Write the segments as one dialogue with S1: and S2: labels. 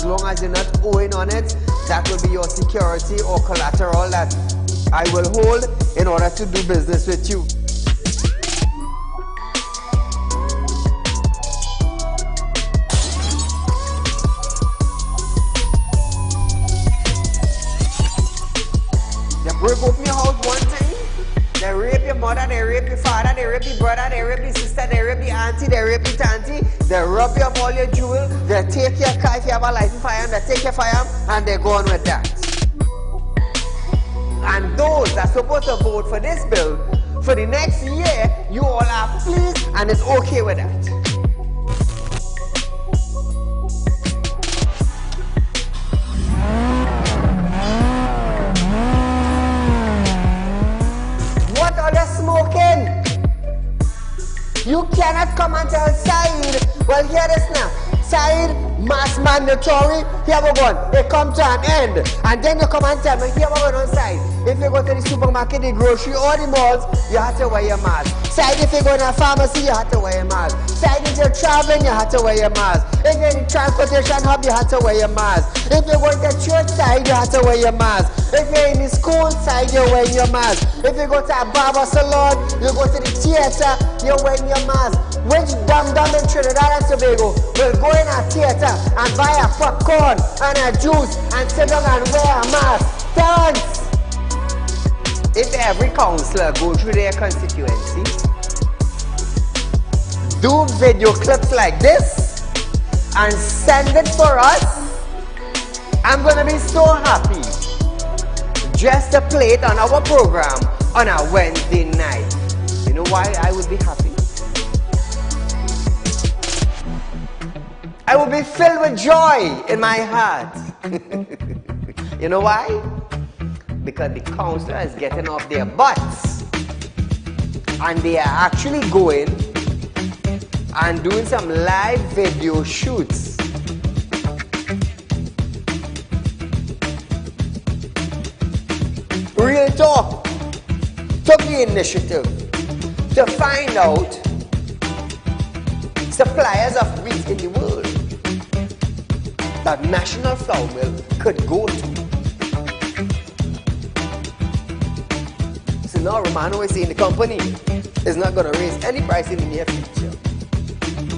S1: long as you're not owing on it, that will be your security or collateral that I will hold in order to do business with you. They break open your house one time, they rape your mother, they rape your father, they rape your brother, they rape your sister, they rape your auntie, they rape your auntie, they rob you of all your jewels, they take your car if you have a license firearm, they take your firearm and they go on with that. And those that are supposed to vote for this bill, for the next year, you all are pleased and it's okay with that. What are they smoking? You cannot come and tell Saieed, well, hear this now. Saieed, mass mandatory, here we go. It come to an end. And then you come and tell me, here we go on Saieed. If you go to the supermarket, the grocery, or the malls, you have to wear your mask. Saieed, if you go to a pharmacy, you have to wear your mask. Saieed, if you're traveling, you have to wear your mask. If you're in the transportation hub, you have to wear your mask. If you're going to church side, you have to wear your mask. If you're in the school side, you're wearing your mask. If you go to a barber salon, you go to the theater, you're wearing your mask. Which dum-dum in Trinidad and Tobago will go in a theater and buy a popcorn and a juice and sit down and wear a mask? Thanks! If every councillor go through their constituency, do video clips like this and send it for us, I'm gonna be so happy just to play it on our program on a Wednesday night. You know why I would be happy? I will be filled with joy in my heart. You know why? Because the councillor is getting off their butts and they are actually going and doing some live video shoots. Real Talk took the initiative to find out suppliers of wheat in the world that National Flour Mill could go to. So now Romano is saying the company is not going to raise any price in the near future.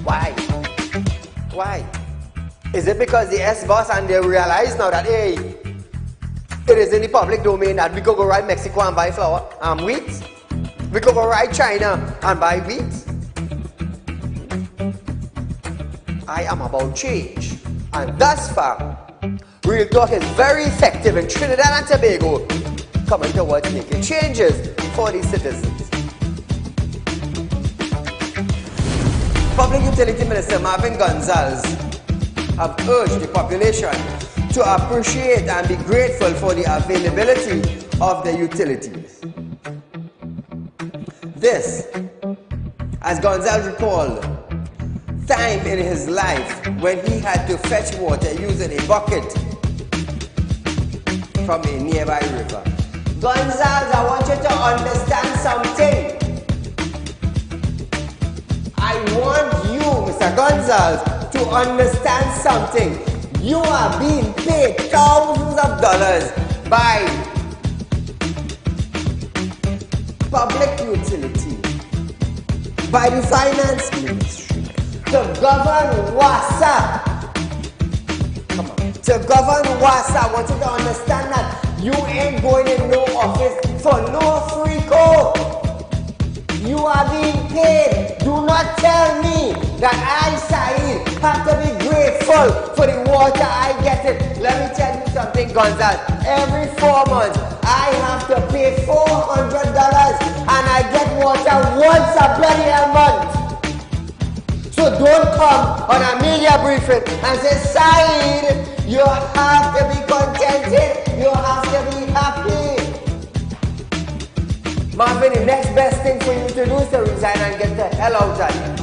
S1: Why? Why? Is it because the S-boss and they realize now that, hey, it is in the public domain that we could go right Mexico and buy flour and wheat? We could go right China and buy wheat? I am about change. And thus far, Real Talk is very effective in Trinidad and Tobago, coming towards making changes for the citizens. Public Utility Minister Marvin Gonzalez have urged the population to appreciate and be grateful for the availability of the utilities. This, as Gonzalez recalled, time in his life when he had to fetch water using a bucket from a nearby river. Gonzalez, I want you to understand something. I want you, Mr. Gonzalez, to understand something. You are being paid thousands of dollars by public utility, by the finance ministry, to govern WASA. Come on. To govern WASA, I want you to understand that you ain't going in no office for no free code. You are being paid. Do not tell me that I, Saieed, have to be grateful for the water I get it. Let me tell you something, Gonzalez. Every 4 months, I have to pay $400 and I get water once a bloody month. So don't come on a media briefing and say, Saieed, you have to be contented. You have to be happy. Marvin, the next best thing for you to do is to resign and get the hell out of here.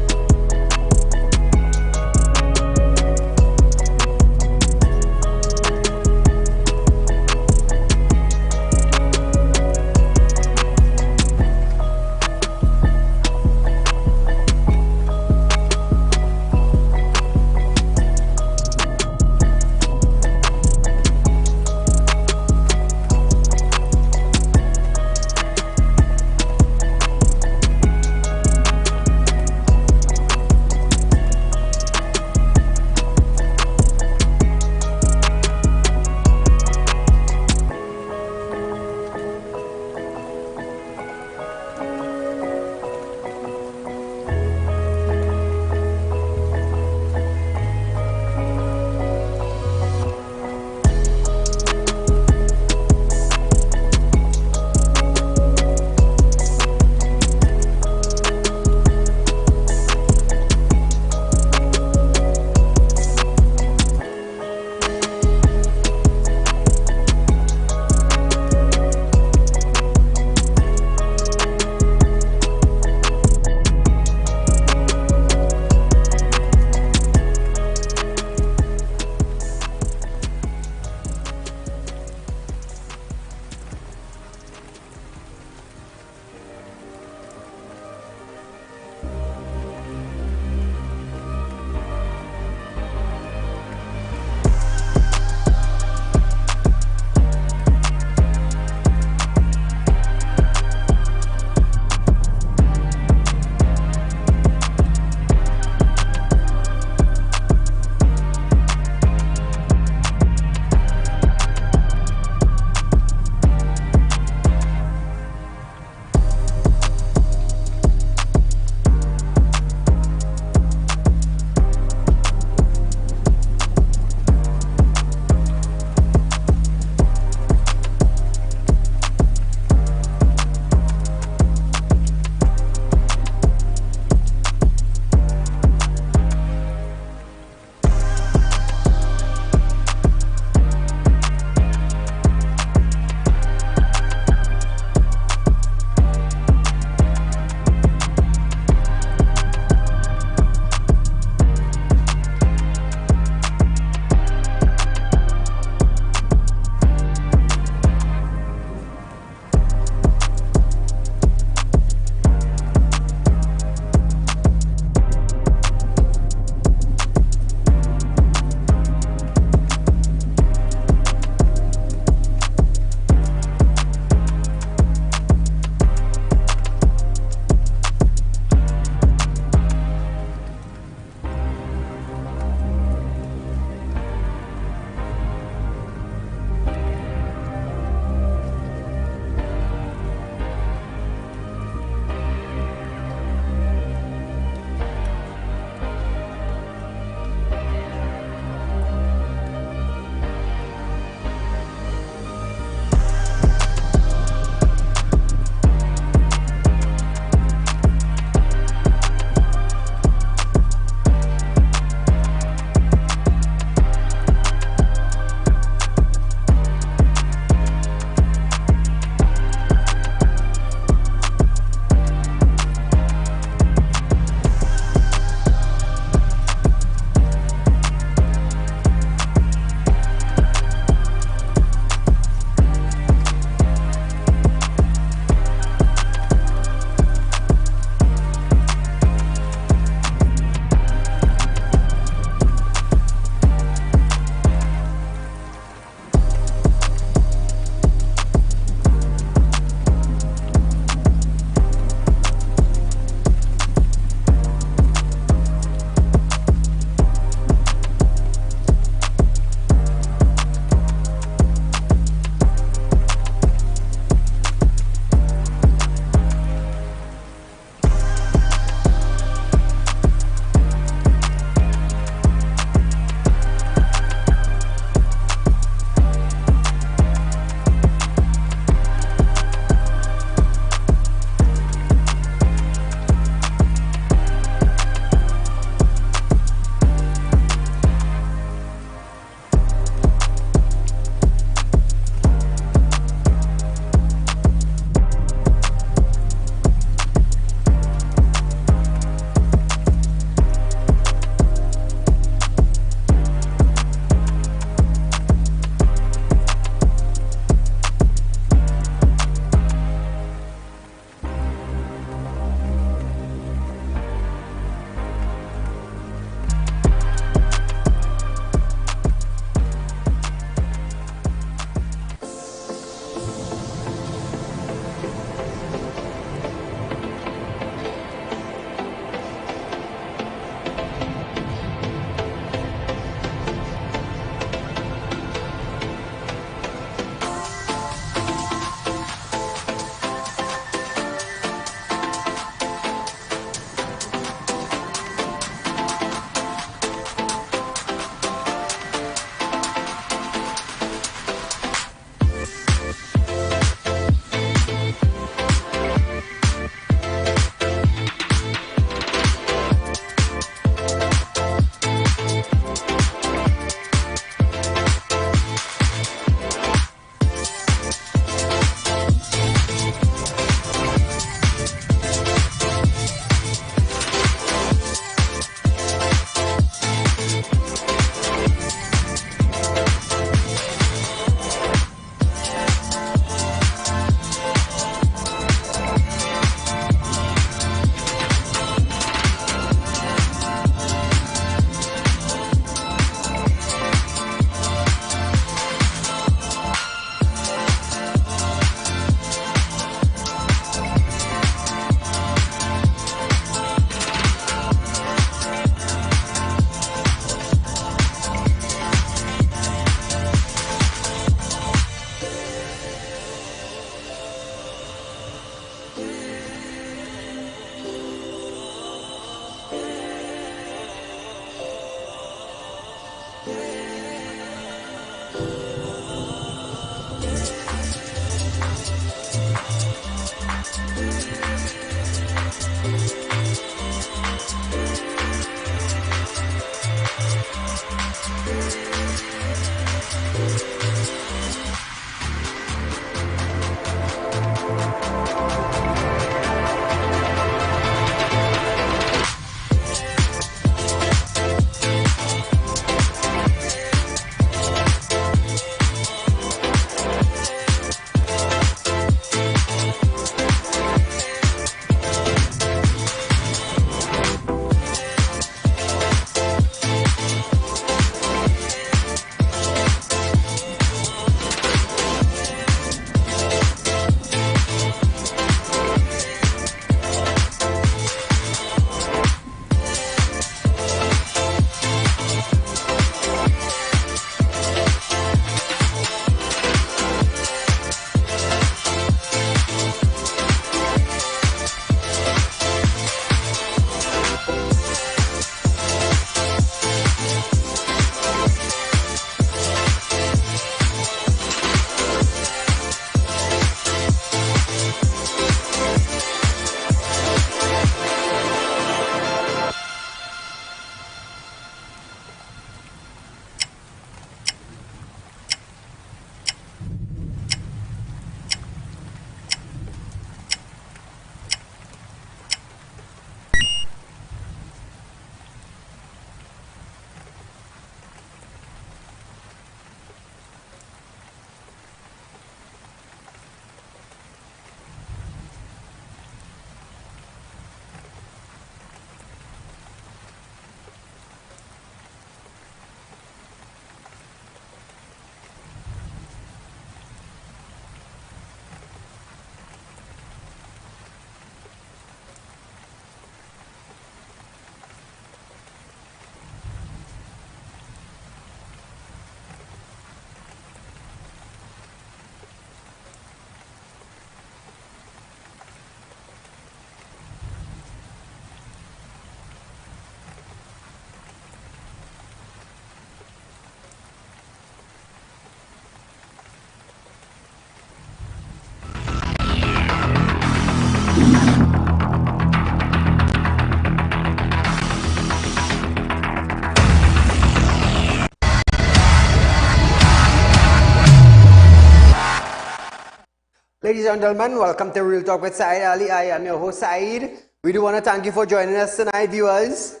S1: Ladies and gentlemen, welcome to Real Talk with Saieed Ali. I am your host Saeed. We do want to thank you for joining us tonight, viewers.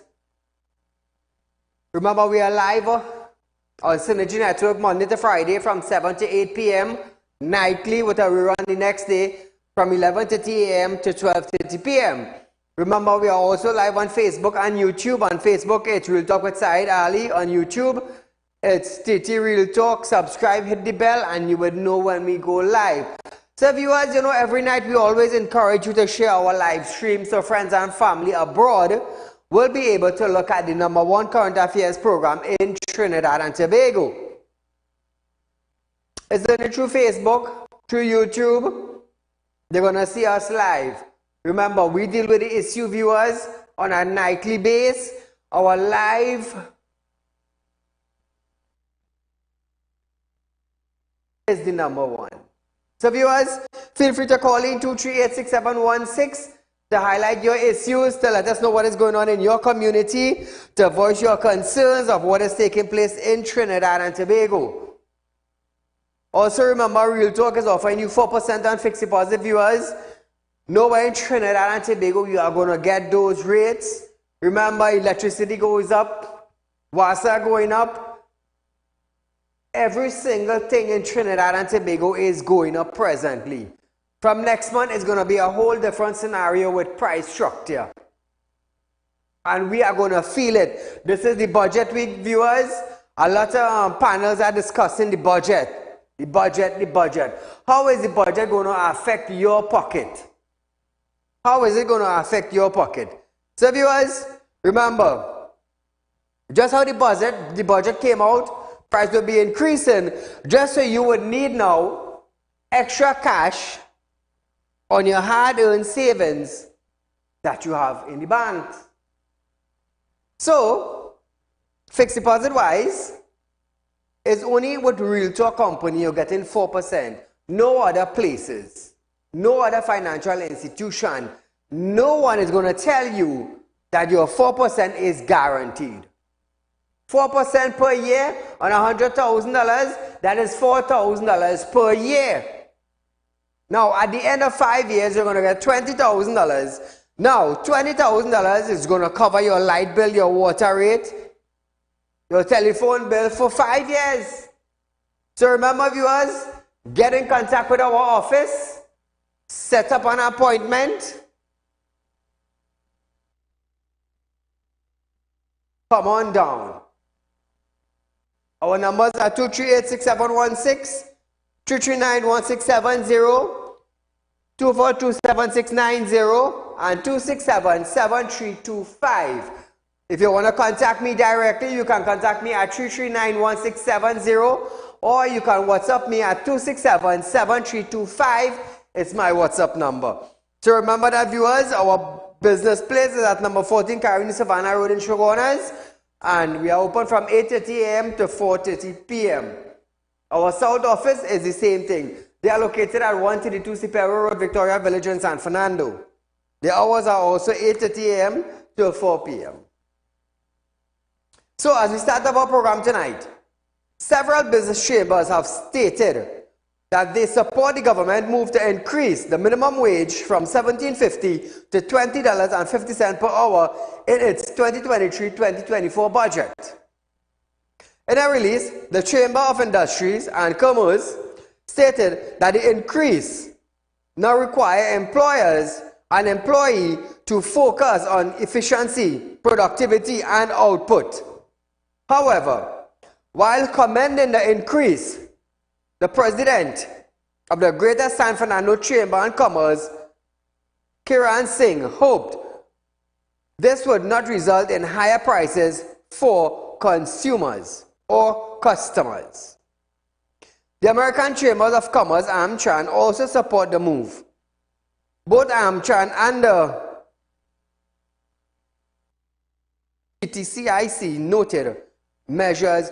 S1: Remember, we are live on Synergy Network Monday to Friday from 7 to 8 p.m. nightly, with a rerun the next day from 11:30 a.m. to 12:30 p.m. Remember, we are also live on Facebook and YouTube. On Facebook, it's Real Talk with Saieed Ali. On YouTube, it's TT Real Talk. Subscribe, hit the bell, and you would know when we go live. So viewers, you know, every night we always encourage you to share our live stream so friends and family abroad will be able to look at the #1 current affairs program in Trinidad and Tobago. It's done through Facebook, through YouTube. They're going to see us live. Remember, we deal with the issue, viewers, on a nightly basis. Our live is the #1. So viewers, feel free to call in 238-6716 to highlight your issues, to let us know what is going on in your community, to voice your concerns of what is taking place in Trinidad and Tobago. Also remember, Real Talk is offering you 4% on fixed deposit, viewers. Nowhere in Trinidad and Tobago you are going to get those rates. Remember, electricity goes up, WASA going up. Every single thing in Trinidad and Tobago is going up presently. From next month, it's going to be a whole different scenario with price structure. And we are going to feel it. This is the budget week, viewers. A lot of panels are discussing the budget. The budget. How is the budget going to affect your pocket? How is it going to affect your pocket? So viewers, remember, just how the budget came out, price will be increasing, just so you would need now extra cash on your hard-earned savings that you have in the bank. So, fixed deposit wise, It's only with Realtor Company you're getting 4%. No other places, no other financial institution, no one is going to tell you that your 4% is guaranteed. 4% per year on $100,000, that is $4,000 per year. Now, at the end of 5 years, you're going to get $20,000. Now, $20,000 is going to cover your light bill, your water rate, your telephone bill for 5 years. So remember, viewers, get in contact with our office, set up an appointment. Come on down. Our numbers are 238-6716, 239-1670, 242-7690, and 267-7325. If you want to contact me directly, you can contact me at 339-1670, or you can WhatsApp me at 267-7325. It's my WhatsApp number. So remember that, viewers, our business place is at number 14 Carolina Savannah Road in Shogunas, and we are open from 8:30 a.m. to 4:30 p.m. Our south office is the same thing. They are located at 132 Superior Road, Victoria Village in San Fernando. The hours are also 8:30 a.m. to 4 p.m. So as we start our program tonight, several business chambers have stated that they support the government move to increase the minimum wage from $17.50 to $20.50 per hour in its 2023-2024 budget. In a release, the Chamber of Industries and Commerce stated that the increase now requires employers and employee to focus on efficiency, productivity, and output. However, while commending the increase, the president of the Greater San Fernando Chamber and Commerce, Kiran Singh, hoped this would not result in higher prices for consumers or customers. The American Chambers of Commerce, AmCham, also support the move. Both AmCham and the TTCIC noted measures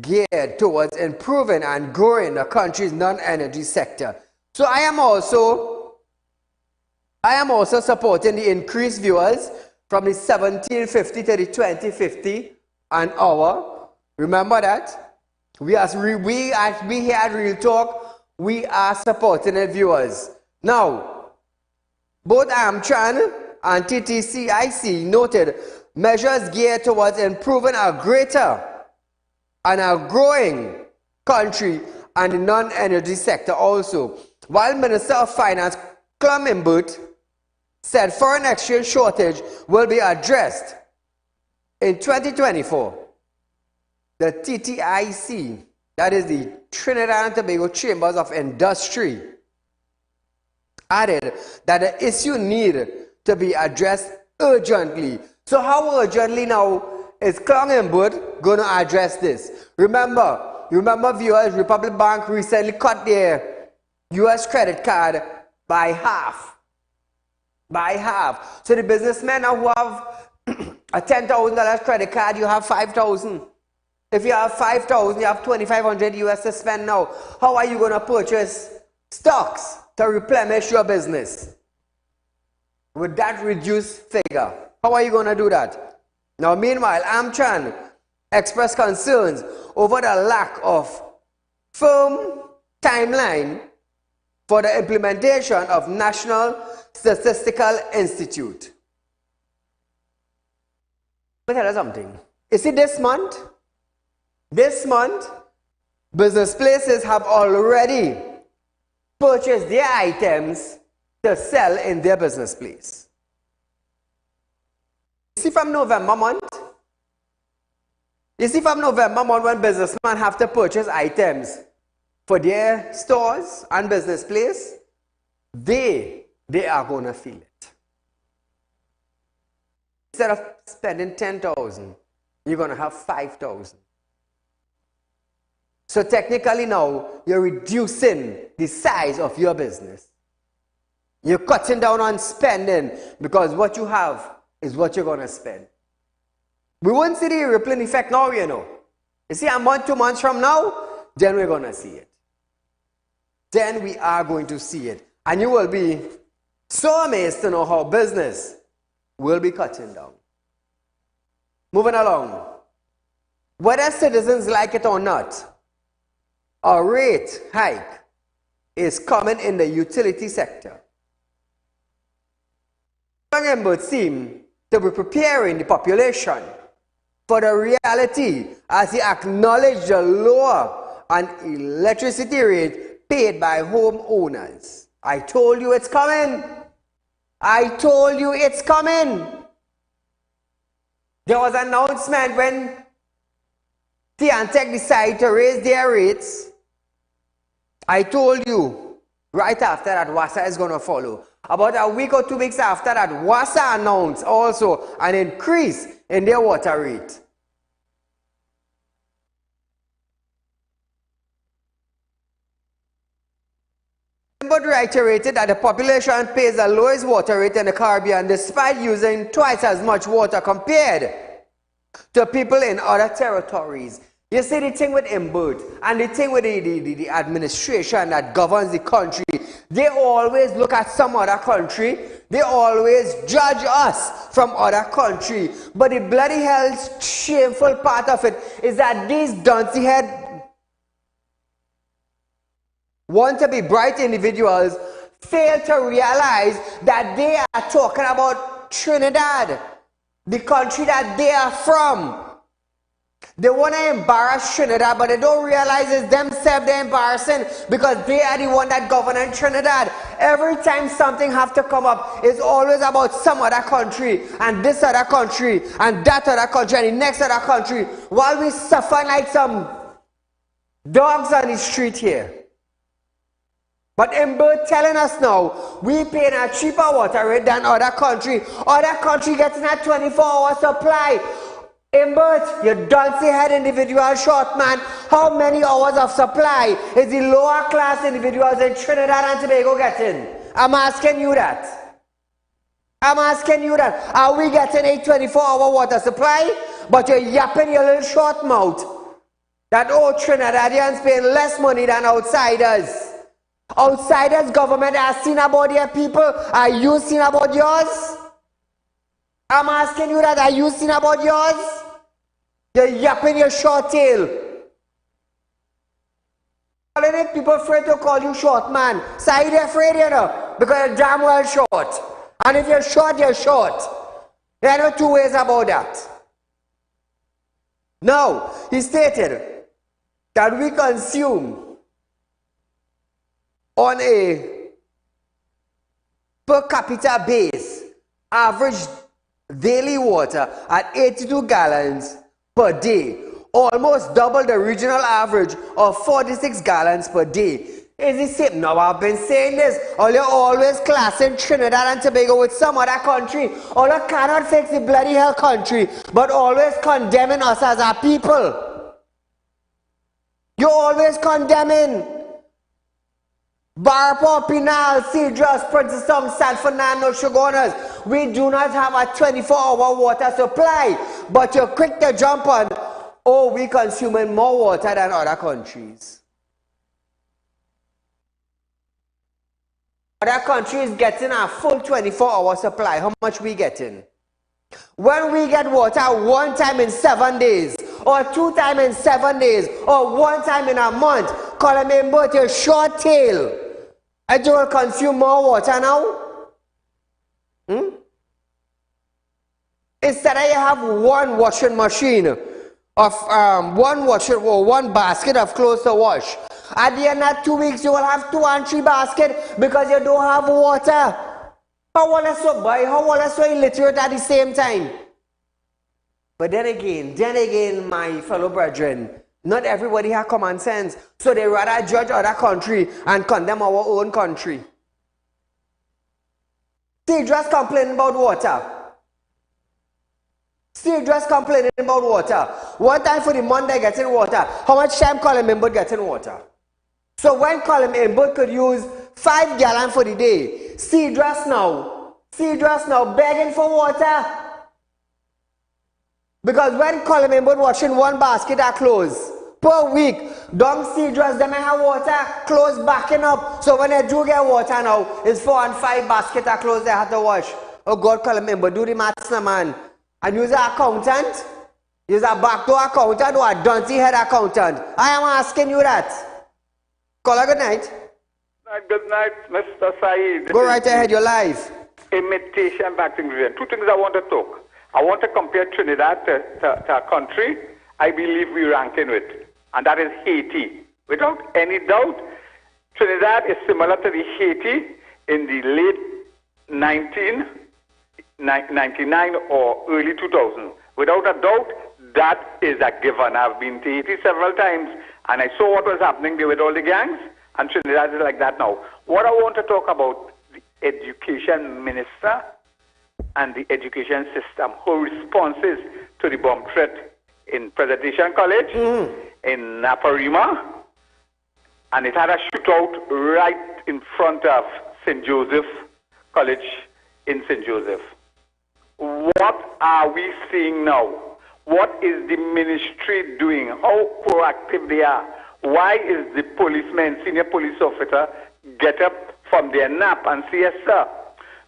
S1: geared towards improving and growing the country's non-energy sector. So I am also supporting the increased, viewers, from the $17.50 to the $20.50 an hour. Remember that? We here at Real Talk, we are supporting it, viewers. Now, both AmCham and TTCIC noted measures geared towards improving a greater and a growing country and the non-energy sector also. While Minister of Finance Clummenbut said foreign exchange shortage will be addressed in 2024, the TTIC, that is the Trinidad and Tobago Chambers of Industry, added that the issue needed to be addressed urgently. So how urgently now is Clummenbut going to address this? Remember, viewers, Republic Bank recently cut their U.S. credit card by half. So the businessmen now who have a $10,000 credit card, you have $5,000. If you have $5,000, you have $2,500 US to spend now. How are you going to purchase stocks to replenish your business with that reduced figure? How are you going to do that? Now, meanwhile, AmCham expressed concerns over the lack of firm timeline for the implementation of National Statistical Institute. Let me tell you something. You see, this month, business places have already purchased their items to sell in their business place. You see, from November month, when businessmen have to purchase items for their stores and business place, they are going to feel it. Instead of spending $10,000, you're going to have $5,000. So technically now, you're reducing the size of your business. You're cutting down on spending because what you have is what you're going to spend. We won't see the rippling effect now, you know. You see, a month, 2 months from now, then we're going to see it. Then we are going to see it. And you will be so amazed to know how business will be cutting down. Moving along. Whether citizens like it or not, a rate hike is coming in the utility sector. Members seem to be preparing the population for the reality as he acknowledged the lower an electricity rate paid by homeowners. I told you it's coming. I told you it's coming. There was an announcement when T&Tech decided to raise their rates. I told you right after that WASA is going to follow. About a week or 2 weeks after that, WASA announced also an increase in their water rate. But reiterated that the population pays the lowest water rate in the Caribbean despite using twice as much water compared to people in other territories. You see the thing with Imbert and the thing with the administration that governs the country, they always look at some other country, they always judge us from other country. But the bloody hell shameful part of it is that these duncy head want to be bright individuals fail to realize that they are talking about Trinidad, the country that they are from. They want to embarrass Trinidad, but they don't realize it's themselves they're embarrassing because they are the one that govern Trinidad. Every time something have to come up, it's always about some other country and this other country and that other country and the next other country while we suffer like some dogs on the street here. But Imbert telling us now, we pay a cheaper water rate than other country. Other country getting a 24-hour supply. Imbert, you don't see head individual short man. How many hours of supply is the lower class individuals in Trinidad and Tobago getting? I'm asking you that. I'm asking you that. Are we getting a 24-hour water supply? But you're yapping your little short mouth that, oh, Trinidadians paying less money than outsiders. Outsiders government are seen about their people. Are you seen about yours? I'm asking you that. Are you seen about yours? You're yapping your short tail. People afraid to call you short man. Saieed afraid, you know, because you're damn well short. And if you're short, you're short. There are no two ways about that. Now, he stated that we consume on a per capita base, average daily water at 82 gallons per day, almost double the regional average of 46 gallons per day. Is it same? Now I've been saying this, or you're always classing Trinidad and Tobago with some other country, or you cannot fix the bloody hell country, but always condemning us as our people. You're always condemning. Barpo, Pinal, Cedros, Princess Tom, San Fernando, Shogunas. We do not have a 24-hour water supply. But you're quick to jump on, oh, we consuming more water than other countries. Other countries getting a full 24-hour supply. How much we getting? When we get water 1 time in 7 days, or 2 times in 7 days, or 1 time in a month, call me about your short tail. I don't consume more water now. Instead, I have 1 washing machine of 1 basket of clothes to wash. At the end of 2 weeks, you will have 2 and 3 baskets because you don't have water. How will I so buy? How will I so illiterate at the same time? But then again, my fellow brethren, not everybody has common sense, so they rather judge other country and condemn our own country. See, just complaining about water. See, just complaining about water. 1 time for the month they getting water. How much time Colin Imbert getting water? So when Colin Imbert could use 5 gallons for the day, see, just now begging for water. Because when Colin Inboard washing one basket of clothes per week, don't see dress them have water, clothes backing up. So when they do get water now, it's 4 and 5 baskets of clothes they have to wash. Oh God, Colin Inboard, do the maths now, man. And use an accountant, use a backdoor accountant or a dirty head accountant. I am asking you that. Call good night.
S2: Good night, Mr. Saeed.
S1: Go right ahead, you're live.
S2: Imitation back ingredient. Two things I want to talk. I want to compare Trinidad to a country I believe we rank in with, and that is Haiti. Without any doubt, Trinidad is similar to the Haiti in the late 1999 or early 2000. Without a doubt, that is a given. I've been to Haiti several times, and I saw what was happening there with all the gangs, and Trinidad is like that now. What I want to talk about, the education minister and the education system, her responses to the bomb threat in Presentation College, in Naparima, and it had a shootout right in front of St. Joseph College in St. Joseph. What are we seeing now? What is the ministry doing? How proactive they are? Why is the policeman, senior police officer, get up from their nap and say, yes, sir?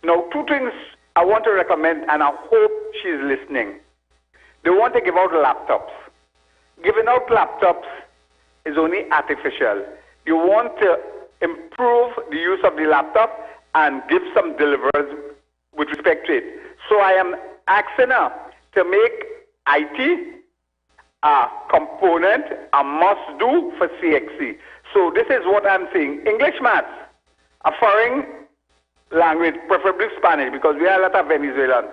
S2: Now, two things I want to recommend, and I hope she's listening. They want to give out laptops. Giving out laptops is only artificial. You want to improve the use of the laptop and give some deliverance with respect to it. So I am asking her to make IT a component, a must-do for CXC. So this is what I'm saying. English maths, a foreign language, preferably Spanish, because we have a lot of Venezuelans,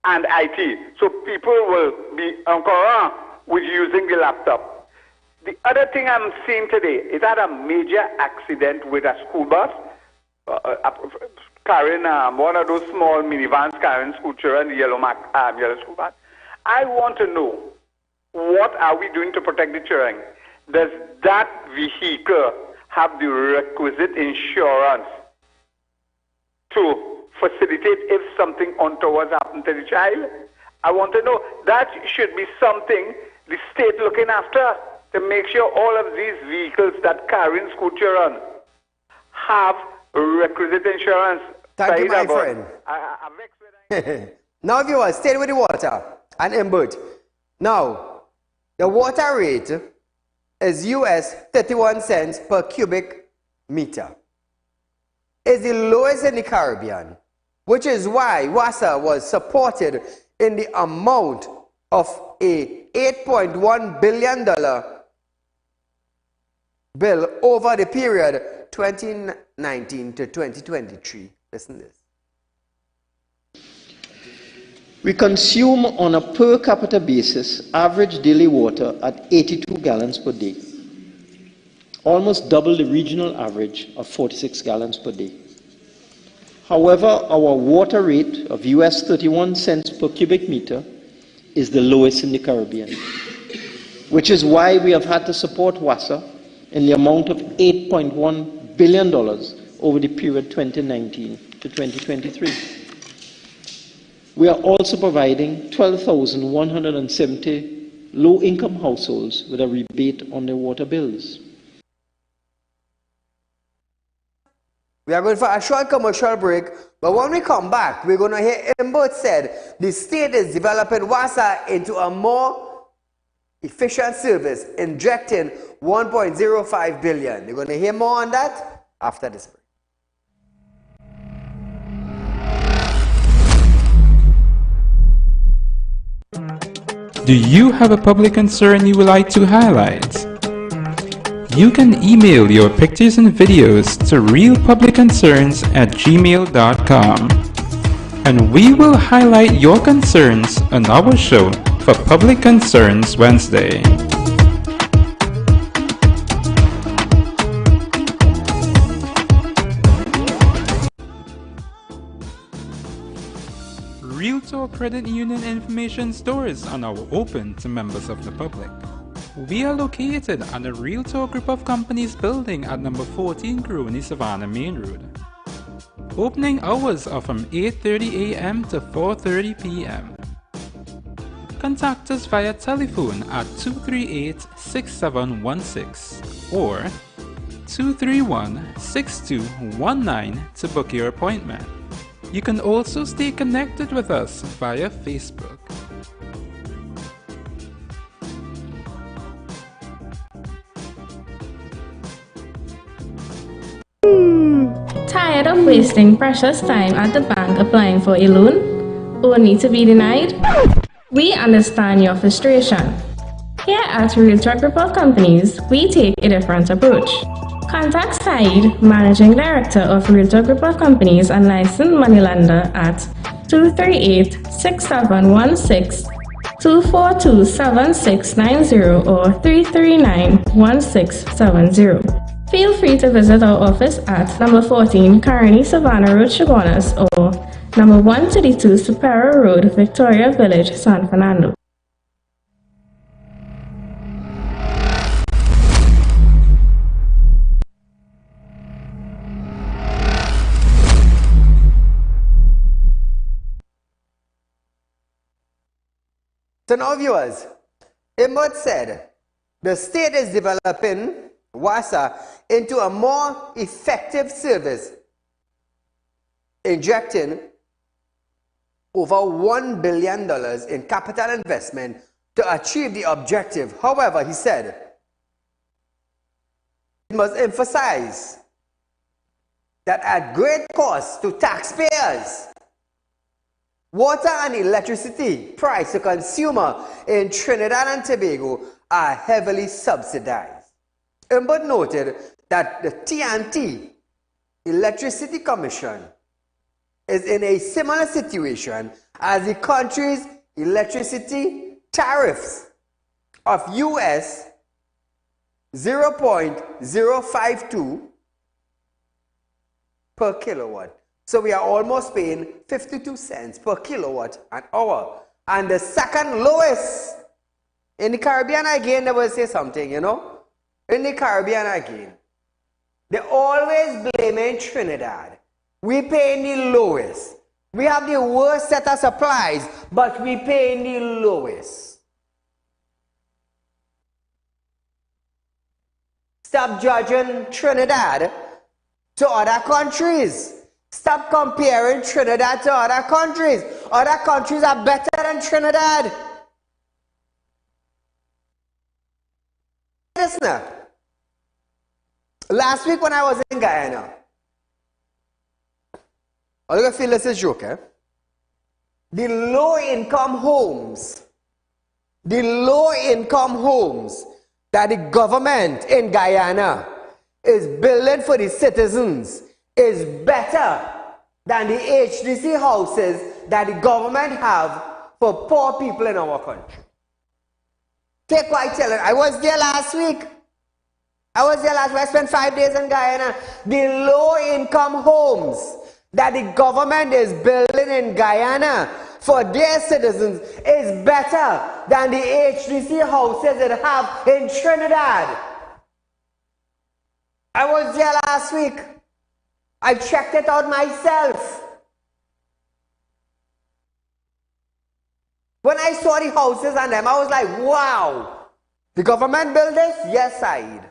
S2: and IT. So people will be encouraged with using the laptop. The other thing I'm seeing today, it had a major accident with a school bus, carrying one of those small minivans carrying school children, yellow school bus. I want to know, what are we doing to protect the children? Does that vehicle have the requisite insurance to facilitate if something untoward happens to the child? I want to know. That should be something the state looking after, to make sure all of these vehicles that carry school children have requisite insurance.
S1: Thank you, my friend. Now, viewers, stay with the water and input. Now, the water rate is US 31 cents per cubic meter. It's the lowest in the Caribbean, which is why WASA was supported in the amount of a $8.1 billion bill over the period 2019 to 2023. Listen to this.
S3: We consume on a per capita basis average daily water at 82 gallons per day, almost double the regional average of 46 gallons per day. However, our water rate of US 31 cents per cubic meter is the lowest in the Caribbean, which is why we have had to support WASA in the amount of $8.1 billion over the period 2019 to 2023. We are also providing 12,170 low-income households with a rebate on their water bills.
S1: We are going for a short commercial break, but when we come back, we're going to hear Imbert said the state is developing WASA into a more efficient service, injecting $1.05 billion. You're going to hear more on that after this break.
S4: Do you have a public concern you would like to highlight? You can email your pictures and videos to realpublicconcerns@gmail.com, and we will highlight your concerns on our show for Public Concerns Wednesday. Realtor Credit Union information stores are now open to members of the public. We are located at the Realtor Group of Companies building at number 14 Crony Savannah Main Road. Opening hours are from 8:30 a.m. to 4:30 p.m. contact us via telephone at 238-6716 or 231-6219 to book your appointment. You can also stay connected with us via Facebook.
S5: Tired of wasting precious time at the bank applying for a loan, only to be denied? We understand your frustration. Here at Realtalk Group of Companies, we take a different approach. Contact Saieed, Managing Director of Realtalk Group of Companies and licensed moneylender at 238-6716, 242-7690 or 339-1670. Feel free to visit our office at number 14 Caroni Savannah Road, Chaguanas, or number 132 Superior Road, Victoria Village, San Fernando.
S1: So now viewers, Imad said the state is developing WASA into a more effective service, injecting over $1 billion in capital investment to achieve the objective. However, he said, it must emphasize that at great cost to taxpayers, water and electricity price to consumer in Trinidad and Tobago are heavily subsidized. But noted that the T&T Electricity Commission is in a similar situation as the country's electricity tariffs of US 0.052 per kilowatt. So we are almost paying 52 cents per kilowatt an hour. And the second lowest in the Caribbean again, they will say something, you know. In the Caribbean again, they always blame Trinidad. We pay the lowest. We have the worst set of supplies, but we pay the lowest. Stop judging Trinidad to other countries. Stop comparing Trinidad to other countries. Other countries are better than Trinidad. Listen, last week when I was in Guyana, I'm going to feel this is a joke, eh? The low-income homes that the government in Guyana is building for the citizens is better than the HDC houses that the government have for poor people in our country. Take what I tell you. I was there last week. I spent 5 days in Guyana. The low-income homes that the government is building in Guyana for their citizens is better than the HDC houses that have in Trinidad. I was there last week. I checked it out myself. When I saw the houses and them, I was like, wow. The government built this? Yes, Saieed.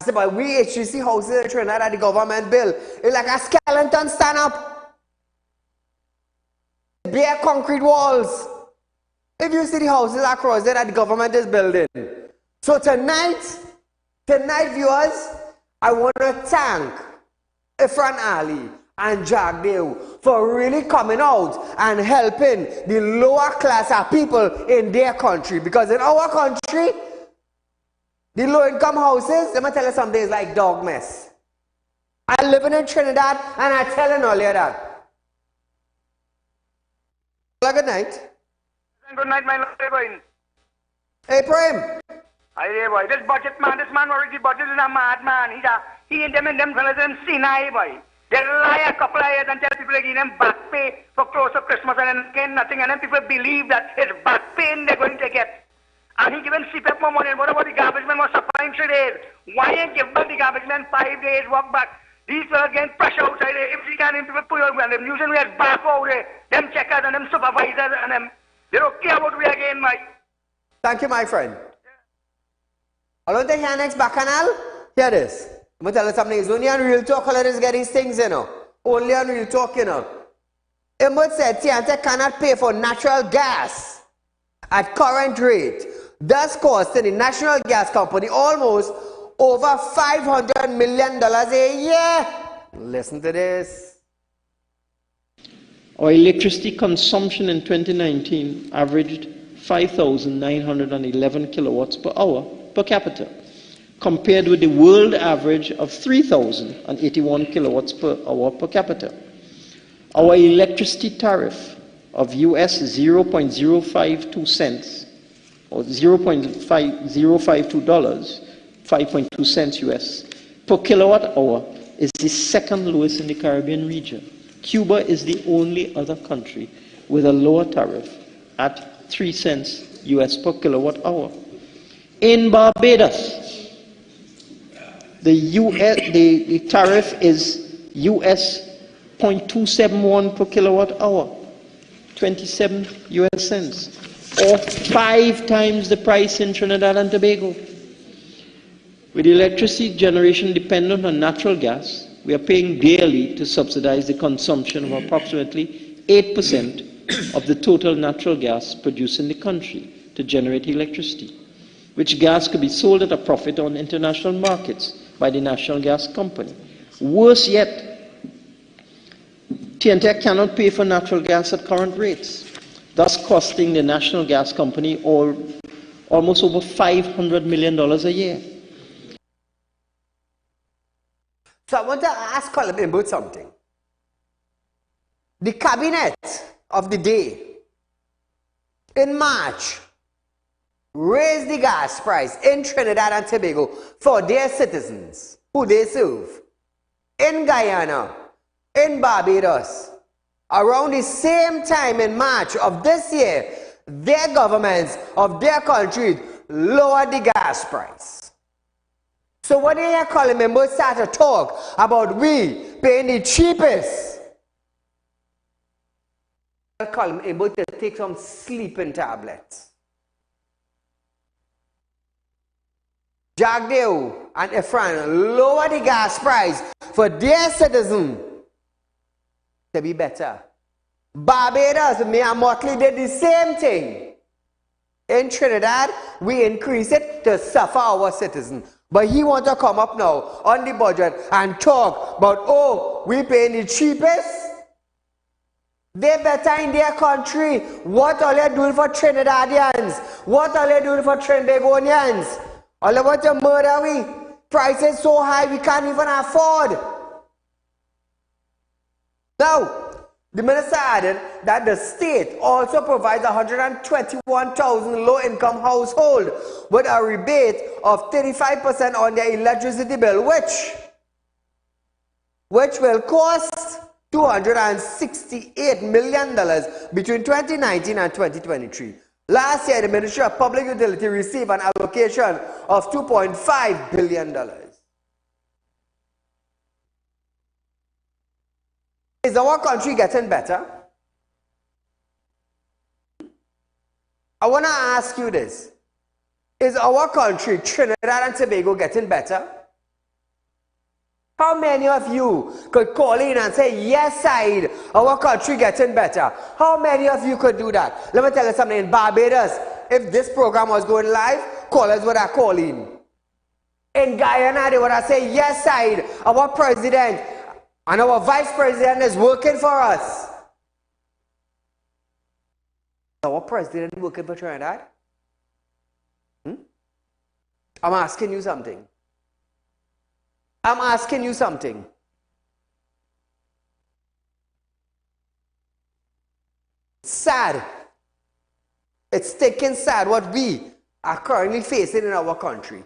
S1: I said, but we HDC houses in Trinidad that the government built. It's like a skeleton stand up. Bare concrete walls. If you see the houses across there that the government is building. So tonight, viewers, I want to thank Saieed Ali and Jack Dale for really coming out and helping the lower class of people in their country. Because in our country, the low-income houses, let me tell you something, it's like dog mess. I live in Trinidad and I tell you earlier that. Good night.
S6: Good night, my lord.
S1: Hey, Prem.
S6: Hey, boy, this man already budget is a madman. He and them fellas in Sinai, boy. They lie a couple of years and tell people they give them back pay for close of Christmas and then nothing, and then people believe that it's back pay they're going to get. And he given CPF more money. And what about the garbage man was supplying 3 days? Why ain't give back the garbage man 5 days, walk back? These fellas getting pressure outside there. If we can't people pull out, and them using we as back out there, them checkers and them supervisors and them, they don't care about we again, Mike.
S1: Thank you, my friend. I don't think here next bacchanal. Hear this. I'm going to tell you something. It's only on Real Talk all is get these things, you know. Only on Real Talk, you know. Imut said TNT cannot pay for natural gas at current rate, thus costing the national gas company almost over $500 million a year. Listen to this.
S3: Our electricity consumption in 2019 averaged 5,911 kilowatts per hour per capita, compared with the world average of 3,081 kilowatts per hour per capita. Our electricity tariff of US 0.052 cents, or $0.052, 5.2 cents US, per kilowatt hour is the second lowest in the Caribbean region. Cuba is the only other country with a lower tariff at 3 cents US per kilowatt hour. In Barbados, the tariff is US 0.271 per kilowatt hour, 27 US cents, or 5 times the price in Trinidad and Tobago. With electricity generation dependent on natural gas, we are paying dearly to subsidize the consumption of approximately 8% of the total natural gas produced in the country to generate electricity, which gas could be sold at a profit on international markets by the national gas company. Worse yet, TNT cannot pay for natural gas at current rates, thus costing the national gas company almost over $500 million a year.
S1: So I want to ask Colin about something. The cabinet of the day in March raised the gas price in Trinidad and Tobago for their citizens who they serve. In Guyana, in Barbados, around the same time in March of this year, their governments of their countries lowered the gas price. So when you hear Colin members start to talk about we paying the cheapest, Colin able to take some sleeping tablets. Jagdeo and Efran lower the gas price for their citizens to be better. Barbados, Mia Motley did the same thing. In Trinidad, we increase it to suffer our citizens. But he wants to come up now on the budget and talk about, oh, we paying the cheapest. They better in their country. What are they doing for Trinidadians? What are they doing for Trinbagonians? All they want to murder we. Prices so high we can't even afford. Now, the minister added that the state also provides 121,000 low-income households with a rebate of 35% on their electricity bill, which will cost $268 million between 2019 and 2023. Last year, the Ministry of Public Utility received an allocation of $2.5 billion. Is our country getting better? I want to ask you this. Is our country, Trinidad and Tobago, getting better? How many of you could call in and say, yes, Saieed, our country getting better? How many of you could do that? Let me tell you something. In Barbados, if this program was going live, callers would have called in. In Guyana, they would have said, yes, Saieed, our president and our vice president is working for us. Our president working for Trinidad? I'm asking you something. I'm asking you something. Sad. It's taking sad what we are currently facing in our country.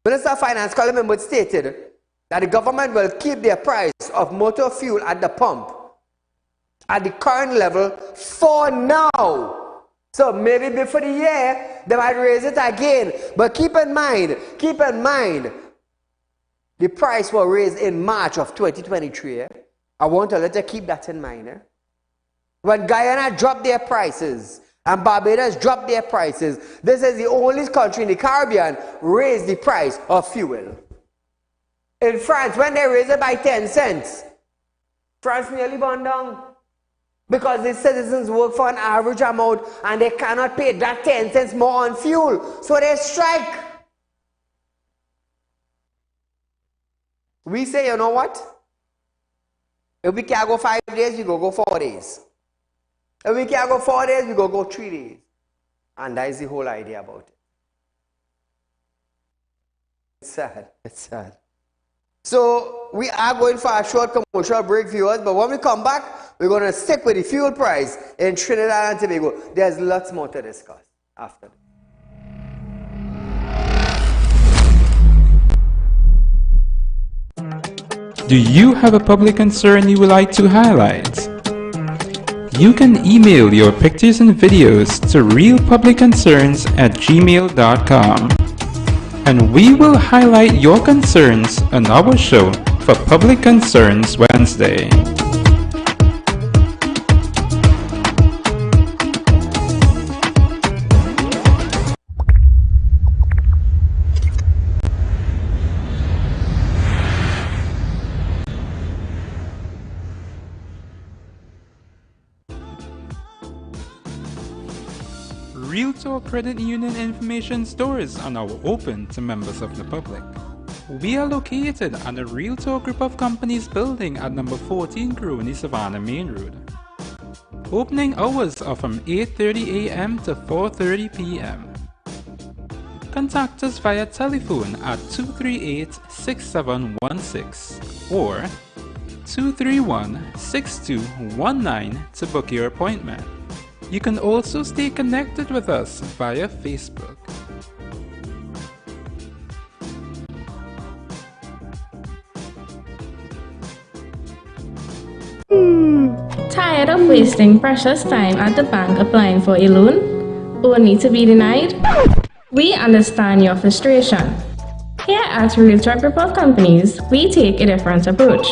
S1: Minister of Finance Colin Members stated that the government will keep the price of motor fuel at the pump at the current level for now. So maybe before the year, they might raise it again. But keep in mind, the price was raised in March of 2023. I want to let you keep that in mind. When Guyana dropped their prices and Barbados dropped their prices, this is the only country in the Caribbean raised the price of fuel. In France, when they raised it by 10 cents, France nearly burned down. Because the citizens work for an average amount and they cannot pay that 10 cents more on fuel. So they strike. We say, you know what? If we can't go 5 days, we go 4 days. If we can't go 4 days, we go 3 days. And that is the whole idea about it. It's sad. It's sad. So we are going for a short commercial break, viewers, but when we come back, we're going to stick with the fuel price in Trinidad and Tobago. There's lots more to discuss after that.
S4: Do you have a public concern you would like to highlight? You can email your pictures and videos to realpublicconcerns@gmail.com. And we will highlight your concerns on our show for Public Concerns Wednesday. Real Talk Credit Union information stores are now open to members of the public. We are located at the Real Talk Group of Companies building at number 14 Crony Savannah Main Road. Opening hours are from 8:30 a.m. to 4:30 p.m. Contact us via telephone at 238-6716 or 231-6219 to book your appointment. You can also stay connected with us via Facebook.
S5: Tired of wasting precious time at the bank applying for a loan, only to be denied? We understand your frustration. Here at Real Talk Group of Companies, we take a different approach.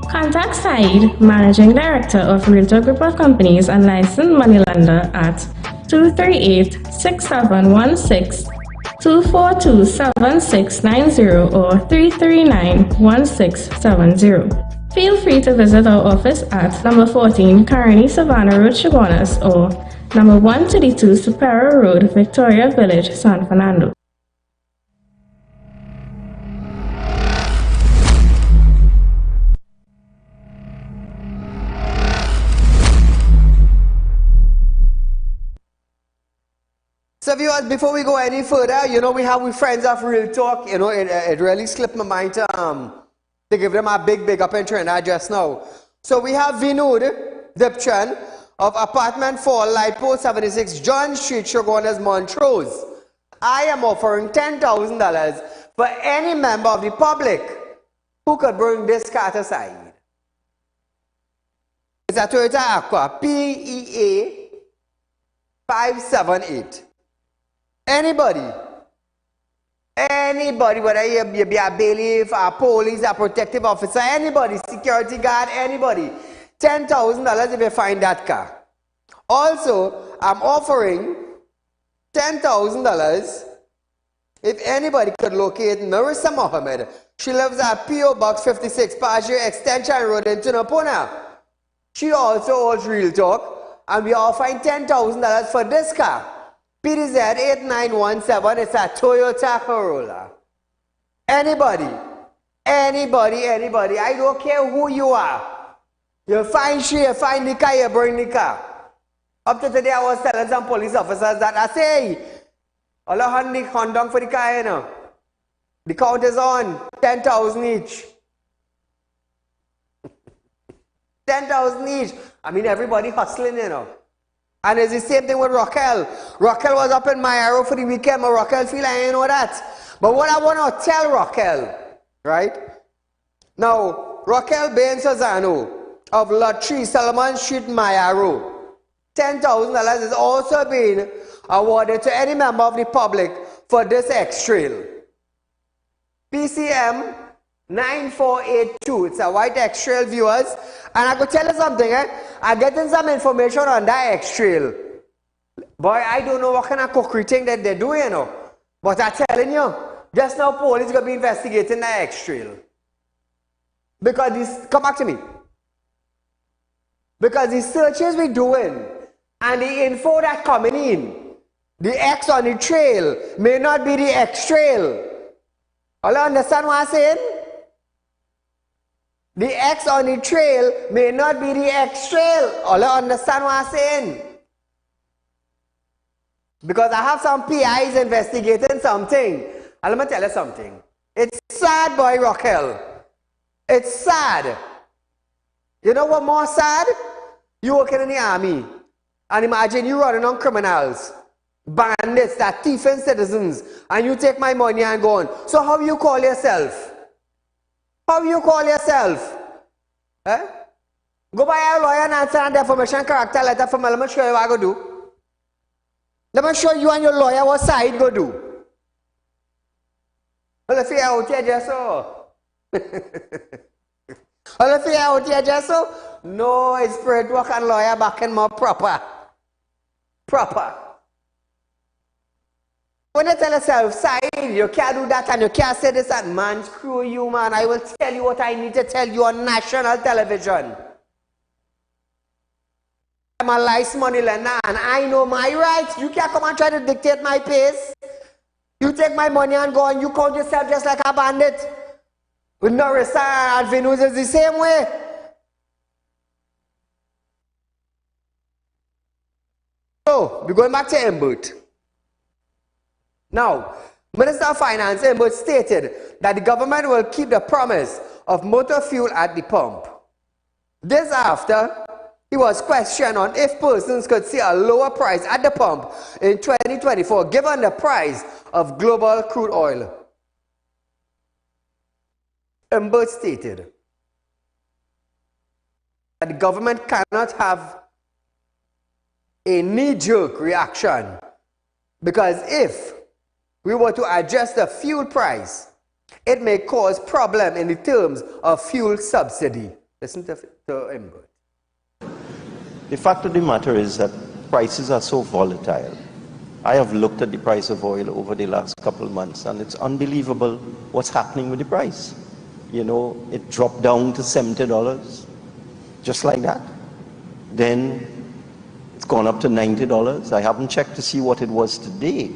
S5: Contact Saieed, Managing Director of Real Talk Group of Companies and licensed moneylender at 238-6716, 242-7690 or 339-1670. Feel free to visit our office at number 14 Carony Savannah Road, Chaguanas or number 132 Superior Road, Victoria Village, San Fernando.
S1: So viewers, before we go any further, we have friends of Real Talk. It really slipped my mind to give them a big up in Trinidad just now. So we have Vinud Dipchan of Apartment 4, Light Post 76, John Street, Chaguanas, Montrose. I am offering $10,000 for any member of the public who could bring this car to Saieed. It's a Toyota Aqua PEA 578. Anybody, whether you be a bailiff, a police, a protective officer, anybody, security guard, anybody, $10,000 if you find that car. Also, I'm offering $10,000 if anybody could locate Marissa Mohammed. She lives at P.O. Box 56, Pasture Extension Road in Tunapuna. She also holds Real Talk, and we are offering $10,000 for this car. PDZ 8917, it's a Toyota Corolla. Anybody, I don't care who you are. You find she, you find the car, you bring the car. Up to today, I was telling some police officers that I say, all of the condom for the car, The count is on, 10,000 each. 10,000 each. I mean, everybody hustling, And it's the same thing with Raquel. Raquel was up in my arrow for the weekend, but Raquel feel I ain't know that. But what I want to tell Raquel, right? Now, Raquel Bain Sazano of Lot 3, Solomon Street, Mayaro. $10,000 is also being awarded to any member of the public for this X-Trail. PCM 9482. It's a white X-Trail, viewers. And I could tell you something, I'm getting some information on that X-Trail. Boy, I don't know what kind of cookery thing that they're doing, you know. But I'm telling you, just now police going to be investigating that X-Trail. Because this, come back to me. Because the searches we're doing and the info that coming in, the X on the trail may not be the X-Trail. All you understand what I'm saying? The X on the trail may not be the X-Trail. All you understand what I'm saying? Because I have some PIs investigating something. And let me tell you something. It's sad, boy, Raquel. It's sad. You know what more sad? You working in the army. And imagine you running on criminals, bandits that thieving citizens, and you take my money and go on. So how you call yourself? How you call yourself? Eh? Go buy a lawyer and answer a defamation character letter for me. Let me show you what I go do. Let me show you and your lawyer what Saieed go do. Well, if you're out here just so. Well, if you're out here just so. No, it's spirit work and lawyer back in more proper. Proper. When you tell yourself, Saieed, you can't do that and you can't say this and man, screw you, man. I will tell you what I need to tell you on national television. I'm a lice money lender and I know my rights. You can't come and try to dictate my pace. You take my money and go and you count yourself just like a bandit. With no research and Venus is the same way. So, we're going back to Embert. Now, Minister of Finance Embert stated that the government will keep the promise of motor fuel at the pump. This after, he was questioned on if persons could see a lower price at the pump in 2024 given the price of global crude oil. Embert stated that the government cannot have a knee-jerk reaction because if we were to adjust the fuel price, it may cause problem in the terms of fuel subsidy. Listen to Embert.
S3: The fact of the matter is that prices are so volatile. I have looked at the price of oil over the last couple of months and it's unbelievable what's happening with the price. You know, it dropped down to $70, just like that. Then it's gone up to $90. I haven't checked to see what it was today,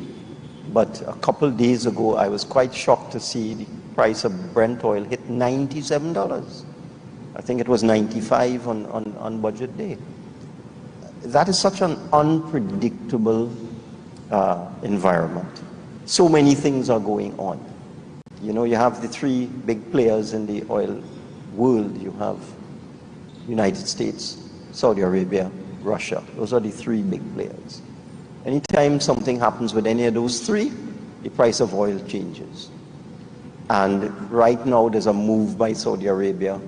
S3: but a couple of days ago I was quite shocked to see the price of Brent oil hit $97. I think it was 95 on budget day. That is such an unpredictable environment. So many things are going on. You know, you have the three big players in the oil world. You have United States, Saudi Arabia, Russia. Those are the three big players. Anytime something happens with any of those three, the price of oil changes. And right now there's a move by Saudi Arabia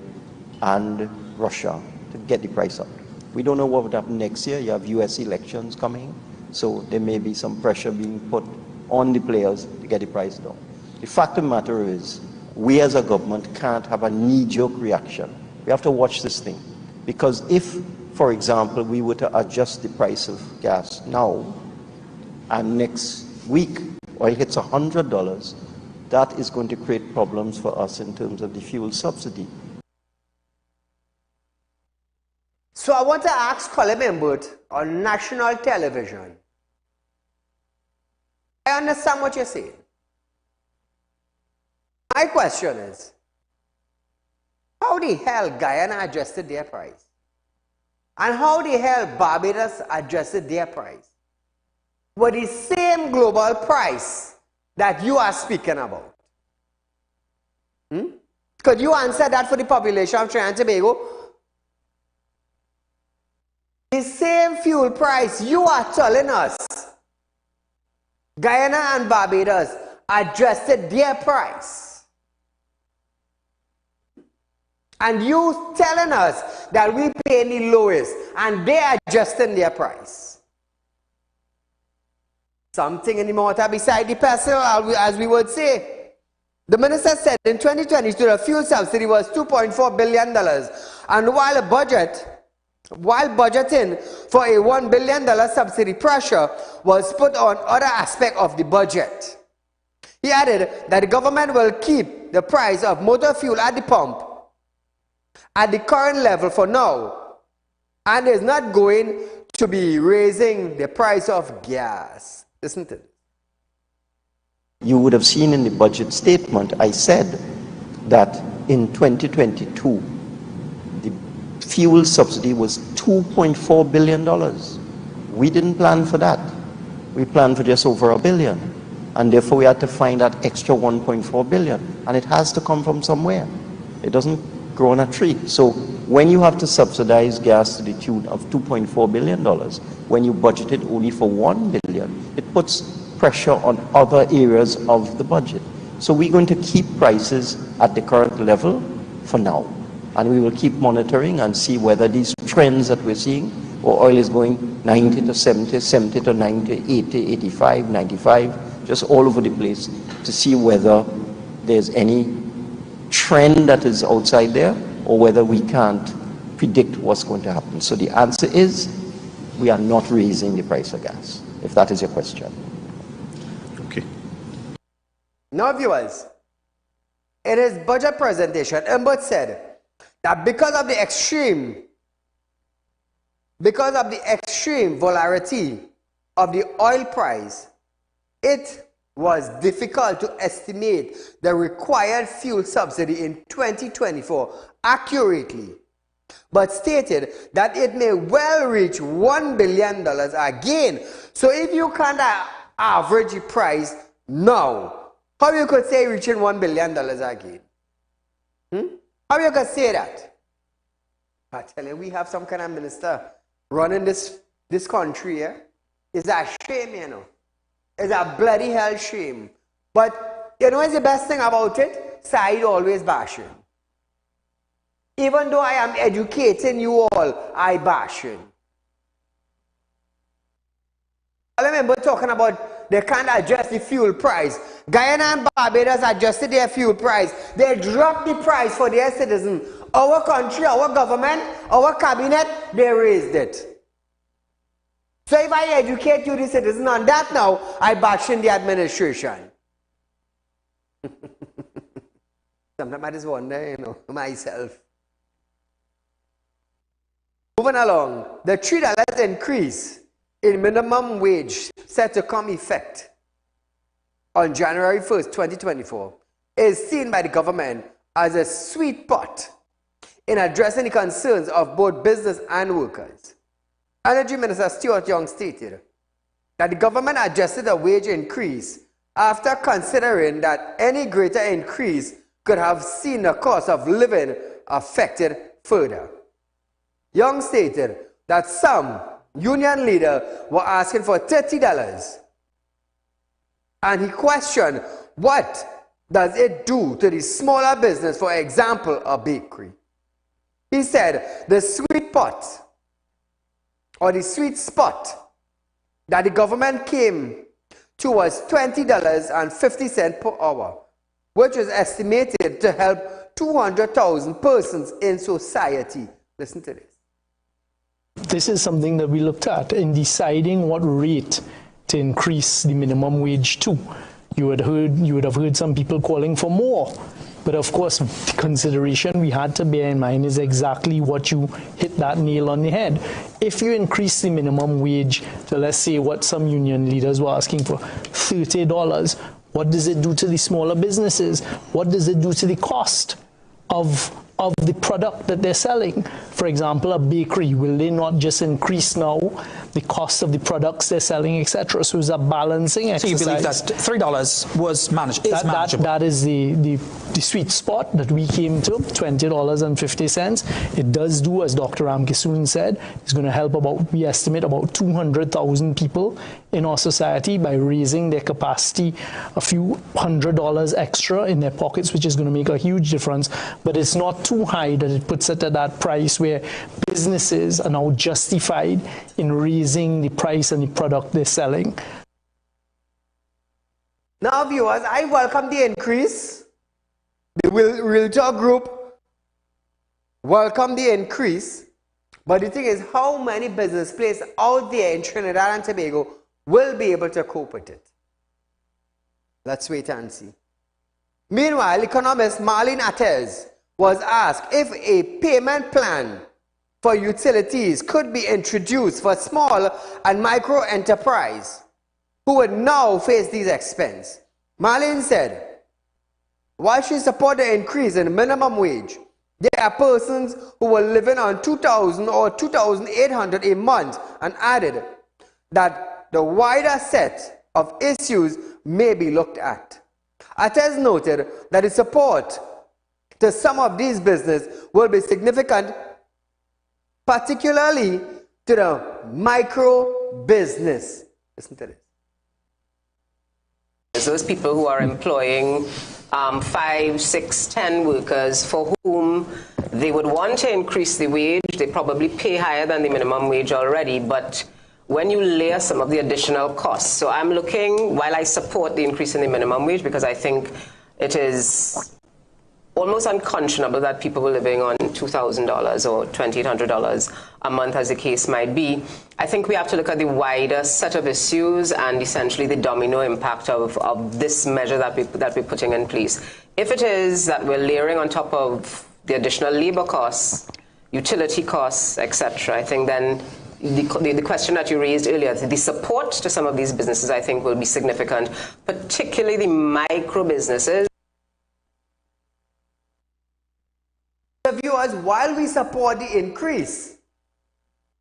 S3: and Russia to get the price up. We don't know what would happen next year. You have US elections coming, so there may be some pressure being put on the players to get the price down. The fact of the matter is, we as a government can't have a knee-jerk reaction. We have to watch this thing. Because if, for example, we were to adjust the price of gas now, and next week oil hits $100, that is going to create problems for us in terms of the fuel subsidy.
S1: So I want to ask Colin Embert on national television. I understand what you're saying. My question is, how the hell Guyana adjusted their price? And how the hell Barbados adjusted their price? With the same global price that you are speaking about. Could you answer that for the population of Trinidad and Tobago? The same fuel price you are telling us, Guyana and Barbados adjusted their price. And you telling us that we pay the lowest and they are adjusting their price. Something in the mortar beside the pestle, as we would say. The minister said in 2022 the fuel subsidy was $2.4 billion, and while budgeting for a $1 billion subsidy, pressure was put on other aspects of the budget. He added that the government will keep the price of motor fuel at the pump at the current level for now, and is not going to be raising the price of gas. Isn't it?
S3: You would have seen in the budget statement, I said that in 2022, the fuel subsidy was $2.4 billion. We didn't plan for that. We planned for just over $1 billion. And therefore we had to find that extra $1.4 billion. And it has to come from somewhere. It doesn't grow on a tree. So when you have to subsidize gas to the tune of $2.4 billion, when you budgeted only for $1 billion, it puts pressure on other areas of the budget. So we're going to keep prices at the current level for now. And we will keep monitoring and see whether these trends that we're seeing, or oil is going 90 to 70, 70 to 90, 80, 85, 95, just all over the place, to see whether there's any trend that is outside there, or whether we can't predict what's going to happen. So the answer is, we are not raising the price of gas, if that is your question.
S7: Okay.
S1: Now, viewers, in his budget presentation, Mbut said that because of the extreme volatility of the oil price, it was difficult to estimate the required fuel subsidy in 2024 accurately, but stated that it may well reach $1 billion again. So if you can't average the price now, how you could say reaching $1 billion again? How you could say that? I tell you, we have some kind of minister running this country here. It's a shame, you know. It's a bloody hell shame. But you know what's the best thing about it? Saieed always bashing. Even though I am educating you all, I bashing. I remember talking about they can't adjust the fuel price. Guyana and Barbados adjusted their fuel price. They dropped the price for their citizens. Our country, our government, our cabinet, they raised it. So if I educate you, the citizen, on that now, I bash in the administration. Sometimes I just wonder, you know, myself. Moving along, the $3 increase in minimum wage set to come effect on January 1st, 2024, is seen by the government as a sweet spot in addressing the concerns of both business and workers. Energy Minister Stuart Young stated that the government adjusted the wage increase after considering that any greater increase could have seen the cost of living affected further. Young stated that some union leaders were asking for $30, and he questioned what does it do to the smaller business, for example, a bakery. He said the sweet spot that the government came to was $20.50 per hour, which is estimated to help 200,000 persons in society. Listen to this.
S8: This is something that we looked at in deciding what rate to increase the minimum wage to. You would have heard some people calling for more. But of course, the consideration we had to bear in mind is exactly what you hit that nail on the head. If you increase the minimum wage to, let's say, what some union leaders were asking for, $30, what does it do to the smaller businesses? What does it do to the cost of the product that they're selling? For example, a bakery, will they not just increase now the cost of the products they're selling, etc.? So it's a balancing exercise.
S7: So you believe that $3 was manageable? That is
S8: the sweet spot that we came to, $20.50. It does do, as Dr. Ramkisoon said, it's going to help we estimate about 200,000 people in our society by raising their capacity a few $100 extra in their pockets, which is going to make a huge difference. But it's not too high that it puts it at that price where businesses are now justified in raising the price and the product they're selling.
S1: Now, viewers, I welcome the increase The Realtor Group welcomed the increase, but the thing is, how many business places out there in Trinidad and Tobago will be able to cope with it? Let's wait and see. Meanwhile, economist Marlene Ates was asked if a payment plan for utilities could be introduced for small and micro enterprise who would now face these expenses. Marlene said, while she supported the increase in the minimum wage, there are persons who were living on $2,000 or $2,800 a month, and added that the wider set of issues may be looked at. Ates noted that the support to some of these businesses will be significant, particularly to the micro business. Listen to this.
S9: Those people who are employing 5, 6, 10 workers for whom they would want to increase the wage. They probably pay higher than the minimum wage already, but when you layer some of the additional costs. So I'm looking, while I support the increase in the minimum wage, because I think it is almost unconscionable that people were living on $2,000 or $2,800 a month, as the case might be. I think we have to look at the wider set of issues and essentially the domino impact of this measure that we're putting in place. If it is that we're layering on top of the additional labor costs, utility costs, etc., I think then the question that you raised earlier, the support to some of these businesses, I think, will be significant, particularly the micro businesses.
S1: Viewers, while we support the increase,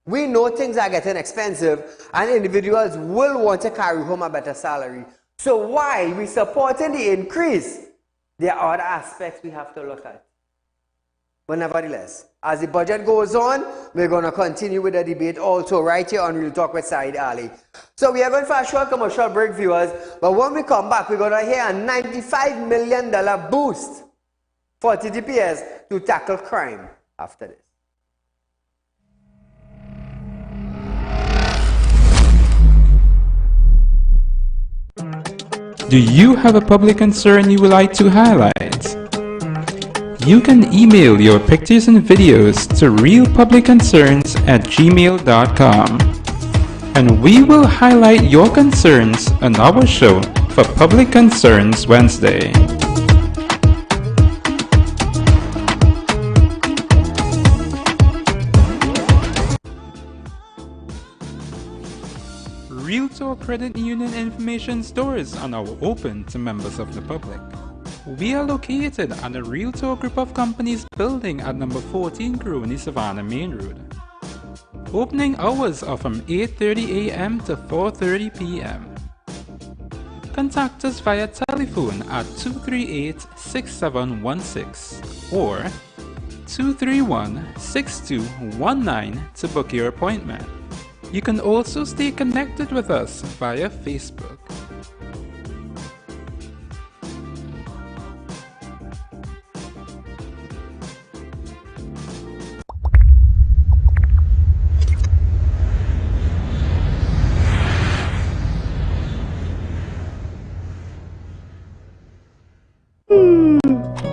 S1: we know things are getting expensive and individuals will want to carry home a better salary. So while we supporting the increase, there are other aspects we have to look at. But nevertheless, as the budget goes on, we're going to continue with the debate also right here on Real Talk with Saieed Ali. So we are going for a short commercial break, viewers, but when we come back, we're going to hear a $95 million boost for TTPS to tackle crime after this.
S4: Do you have a public concern you would like to highlight? You can email your pictures and videos to realpublicconcerns@gmail.com, and we will highlight your concerns on our show for Public Concerns Wednesday. Realtor Credit Union information stores are now open to members of the public. We are located at the Realtor Group of Companies building at number 14 Crony Savannah Main Road. Opening hours are from 8:30 a.m. to 4:30 p.m. Contact us via telephone at 238-6716 or 231-6219 to book your appointment. You can also stay connected with us via Facebook.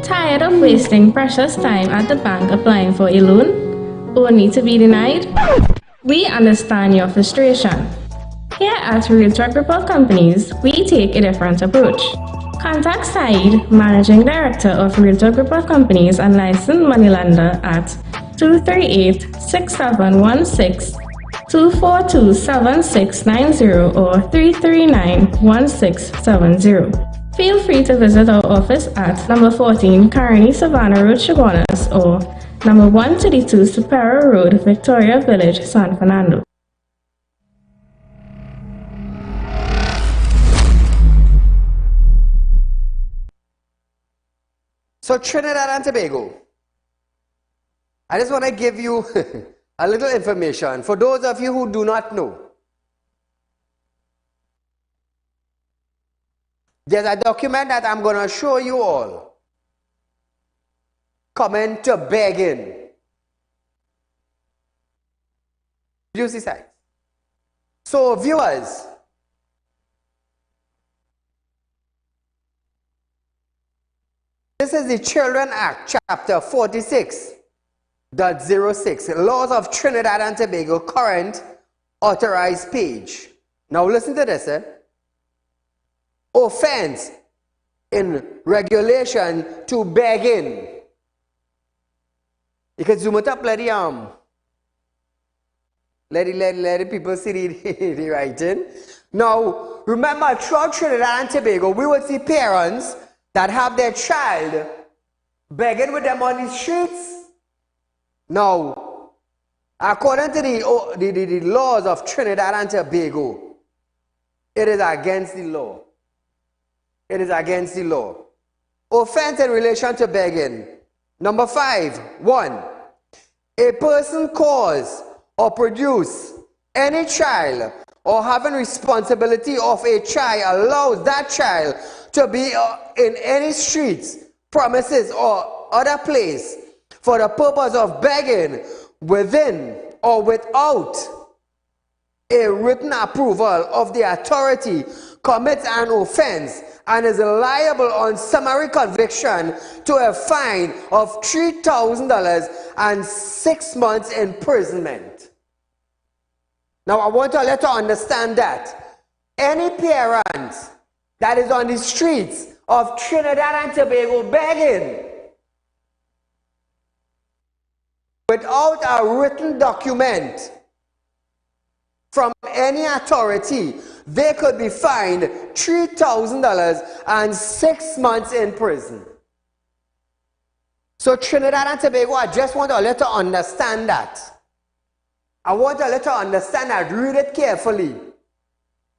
S5: Tired of wasting precious time at the bank applying for a loan, only to be denied? We understand your frustration. Here at Realtor Group of Companies, we take a different approach. Contact Saeed, Managing Director of Realtor Group of Companies and licensed moneylender at 238-6716, 242-7690 or 339-1670. Feel free to visit our office at number 14 Carney Savannah Road, Chaguanas, or number 132 Superior Road, Victoria Village, San Fernando.
S1: So Trinidad and Tobago, I just want to give you a little information for those of you who do not know. There's a document that I'm going to show you all coming to begging. You see sides. So viewers, This is the Children Act, chapter 46.06, Laws of Trinidad and Tobago, current authorized page. Now listen to this. Offense in regulation to begging. You can zoom it up, let the people see the writing. Now, remember, throughout Trinidad and Tobago, we would see parents that have their child begging with them on the streets. Now, according to the laws of Trinidad and Tobago, it is against the law. It is against the law. Offense in relation to begging. Number 5, 1. A person cause or produce any child or having responsibility of a child allows that child to be in any streets, premises, or other place for the purpose of begging within or without a written approval of the authority, commits an offense and is liable on summary conviction to a fine of $3,000 and 6 months imprisonment. Now I want to let you understand that any parent that is on the streets of Trinidad and Tobago begging without a written document from any authority, they could be fined $3,000 and 6 months in prison. So Trinidad and Tobago, I just want to let you understand that. I want to let you understand that. Read it carefully.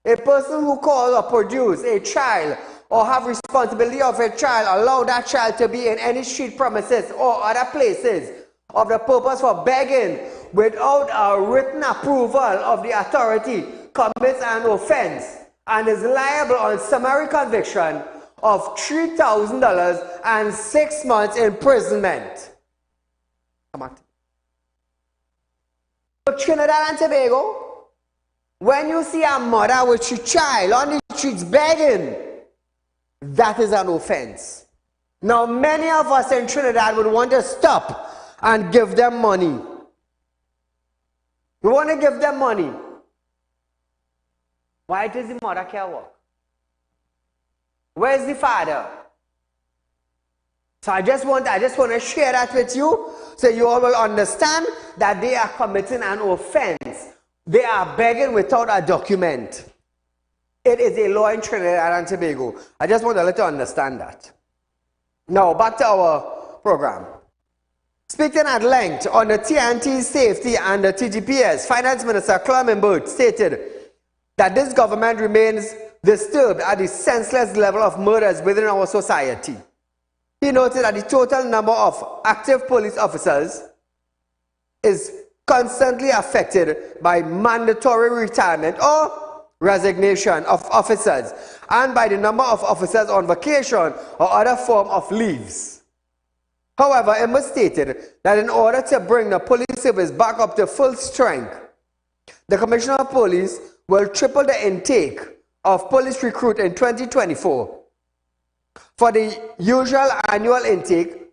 S1: A person who calls or produce a child or have responsibility of a child, allow that child to be in any street premises or other places of the purpose for begging without a written approval of the authority, commits an offense and is liable on summary conviction of $3,000 and 6 months imprisonment. So Trinidad and Tobago, when you see a mother with her child on the streets begging, that is an offense. Now many of us in Trinidad would want to stop and give them money. We want to give them money. Why does the mother can't work? Where's the father? So I just want to share that with you so you all will understand that they are committing an offense. They are begging without a document. It is a law in Trinidad and Tobago. I just want to let you understand that. Now back to our program. Speaking at length on the TNT safety and the TGPS, Finance Minister Clement Bird stated that this government remains disturbed at the senseless level of murders within our society. He noted that the total number of active police officers is constantly affected by mandatory retirement or resignation of officers and by the number of officers on vacation or other form of leaves. However, it was stated that in order to bring the police service back up to full strength, the Commissioner of Police will triple the intake of police recruit in 2024 for the usual annual intake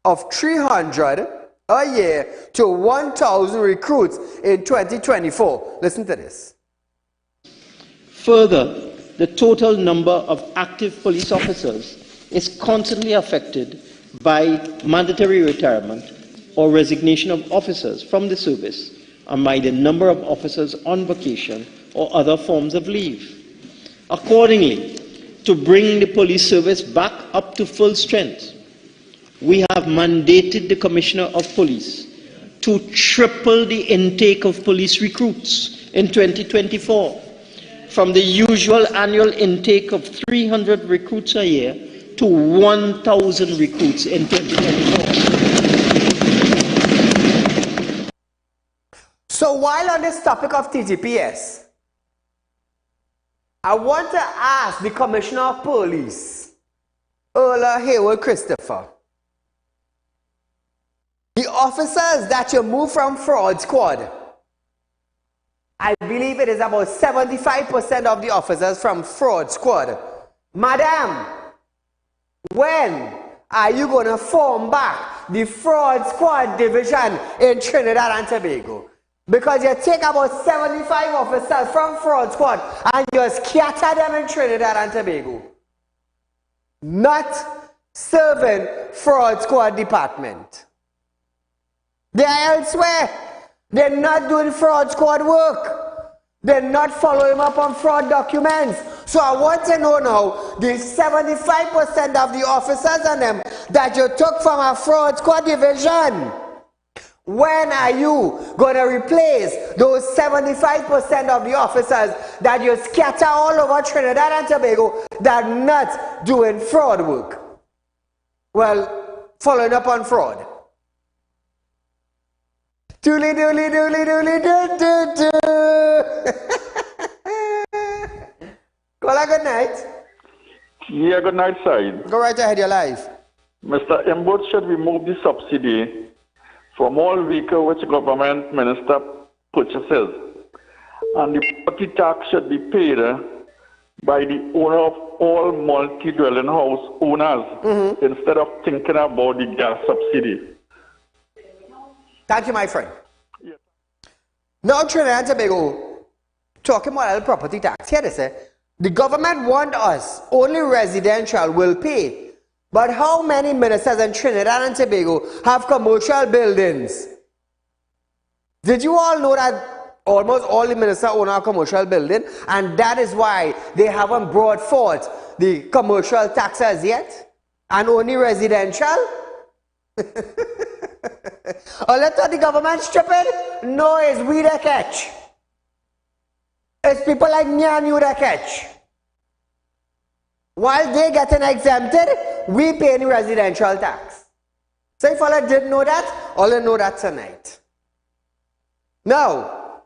S1: of 300 a year to 1,000 recruits in 2024. Listen to this.
S3: Further, the total number of active police officers is constantly affected by mandatory retirement or resignation of officers from the service and by the number of officers on vacation or other forms of leave. Accordingly, to bring the police service back up to full strength, we have mandated the Commissioner of Police to triple the intake of police recruits in 2024 from the usual annual intake of 300 recruits a year to 1,000 recruits in 2024.
S1: So while on this topic of TGPS, I want to ask the Commissioner of Police, Earl Hayward Christopher, the officers that you move from fraud squad, I believe it is about 75% of the officers from fraud squad. Madam, When are you going to form back the fraud squad division in Trinidad and Tobago? Because you take about 75 officers from fraud squad and you scatter them in Trinidad and Tobago. Not serving fraud squad department. They are elsewhere. They're not doing fraud squad work. They're not following up on fraud documents. So I want to know now, the 75% of the officers and them that you took from a fraud squad division, when are you going to replace those 75% of the officers that you scatter all over Trinidad and Tobago that are not doing fraud work? Well, following up on fraud. Dooley, dooley, dooley, dooley, do, do, do. Well, good night.
S10: Yeah, good night, Said.
S1: Go right ahead, you're live.
S10: Mr. Imbut should remove the subsidy from all vehicles which government minister purchases. And the property tax should be paid by the owner of all multi-dwelling house owners instead of thinking about the gas subsidy.
S1: Thank you, my friend. Yeah. Now, Trinidad and Tobago, talking about property tax. Here they say, the government want us, only residential will pay. But how many ministers in Trinidad and Tobago have commercial buildings? Did you all know that almost all the ministers own a commercial building? And that is why they haven't brought forth the commercial taxes yet? And only residential? Or let's thought the government stupid? No, it's we that catch. It's people like me and you that catch. While they getting exempted, we pay the residential tax. So if all I didn't know that, all I know that tonight. Now,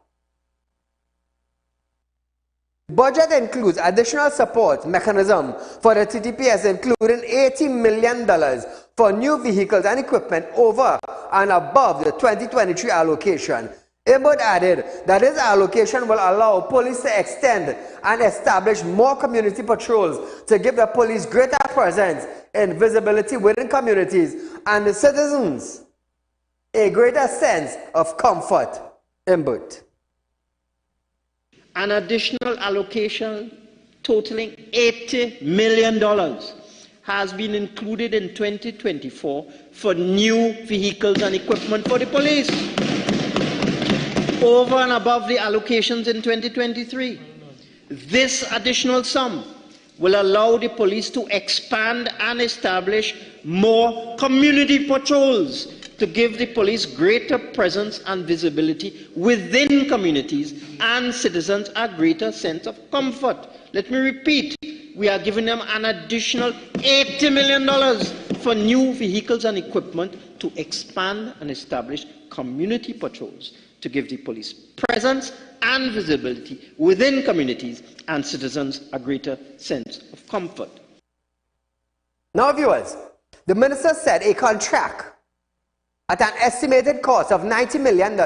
S1: budget includes additional support mechanism for the TTPS, including $80 million for new vehicles and equipment over and above the 2023 allocation. Imbut added that this allocation will allow police to extend and establish more community patrols to give the police greater presence and visibility within communities and the citizens a greater sense of comfort. Imbut.
S3: An additional allocation totaling $80 million has been included in 2024 for new vehicles and equipment for the police, over and above the allocations in 2023. This additional sum will allow the police to expand and establish more community patrols to give the police greater presence and visibility within communities and citizens a greater sense of comfort. Let me repeat, we are giving them an additional $80 million for new vehicles and equipment to expand and establish community patrols to give the police presence and visibility within communities and citizens a greater sense of comfort.
S1: Now, viewers, the minister said a contract at an estimated cost of $90 million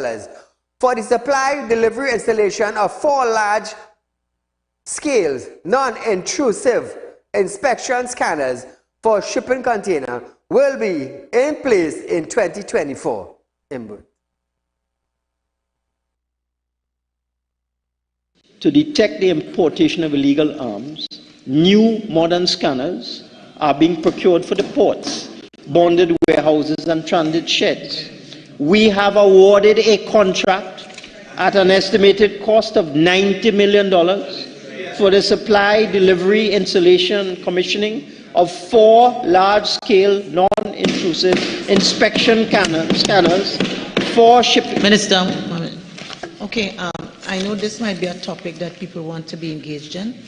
S1: for the supply, delivery, installation of 4 large-scale, non-intrusive inspection scanners for shipping container will be in place in 2024.
S3: To detect the importation of illegal arms, new modern scanners are being procured for the ports, bonded warehouses and transit sheds. We have awarded a contract at an estimated cost of $90 million for the supply, delivery, installation, and commissioning of 4 large-scale, non-intrusive inspection scanners for shipping.
S11: Minister, okay, I know this might be a topic that people want to be engaged in,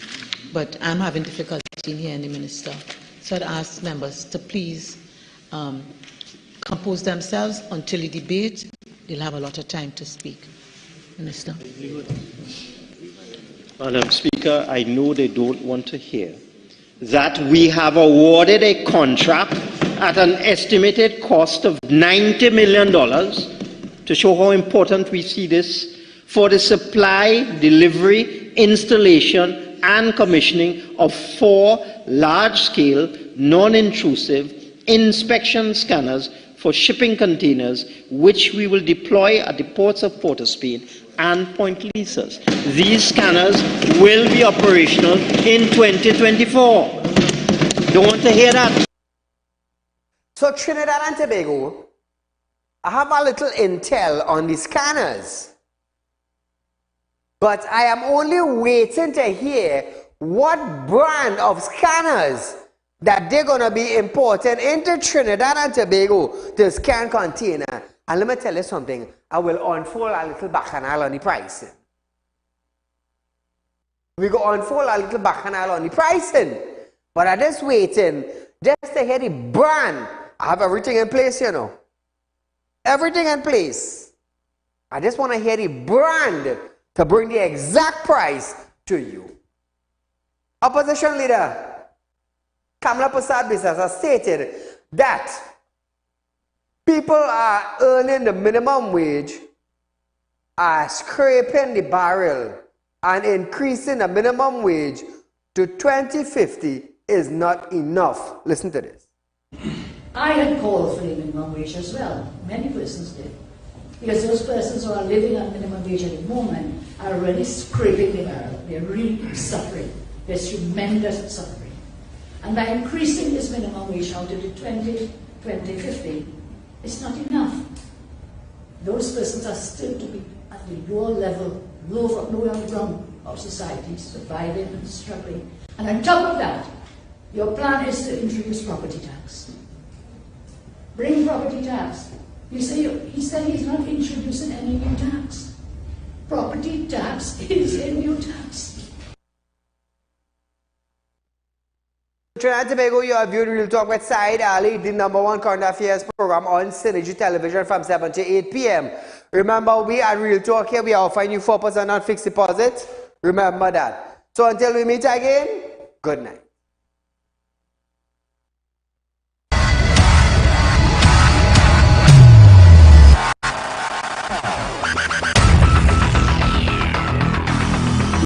S11: but I'm having difficulty in hearing the minister. So I'd ask members to please compose themselves until the debate. They'll have a lot of time to speak. Minister.
S3: Madam Speaker, I know they don't want to hear that we have awarded a contract at an estimated cost of $90 million to show how important we see this for the supply, delivery, installation, and commissioning of 4 large-scale, non-intrusive inspection scanners for shipping containers, which we will deploy at the ports of Port of Spain and Point Lisas. These scanners will be operational in 2024. Don't want to hear that.
S1: So Trinidad and Tobago, I have a little intel on the scanners. But I am only waiting to hear what brand of scanners that they're going to be importing into Trinidad and Tobago to scan container. And let me tell you something, I will unfold a little bacchanal on the pricing. We go unfold a little bacchanal on the pricing. But I'm just waiting just to hear the brand. I have everything in place, you know. Everything in place. I just want to hear the brand to bring the exact price to you. Opposition leader Kamala Prasad Biswas has stated that people are earning the minimum wage, are scraping the barrel, and increasing the minimum wage to 2050 is not enough. Listen to this.
S12: I had called for the minimum wage as well. Many persons did. Because those persons who are living on minimum wage at the moment are really scraping the barrel. They're really suffering. There's tremendous suffering. And by increasing this minimum wage out to the 2050, it's not enough. Those persons are still to be at the lower level, lower rung of society, surviving and struggling. And on top of that, your plan is to introduce property tax. Bring property tax. He said he's not introducing any new tax. Property tax is a new tax.
S1: Trinidad and Tobago, you have viewed Real Talk with Saieed Ali, the #1 current affairs program on Synergy Television from 7 to 8 p.m. Remember, we at Real Talk here, we are offering you 4% on fixed deposit. Remember that. So until we meet again, good night.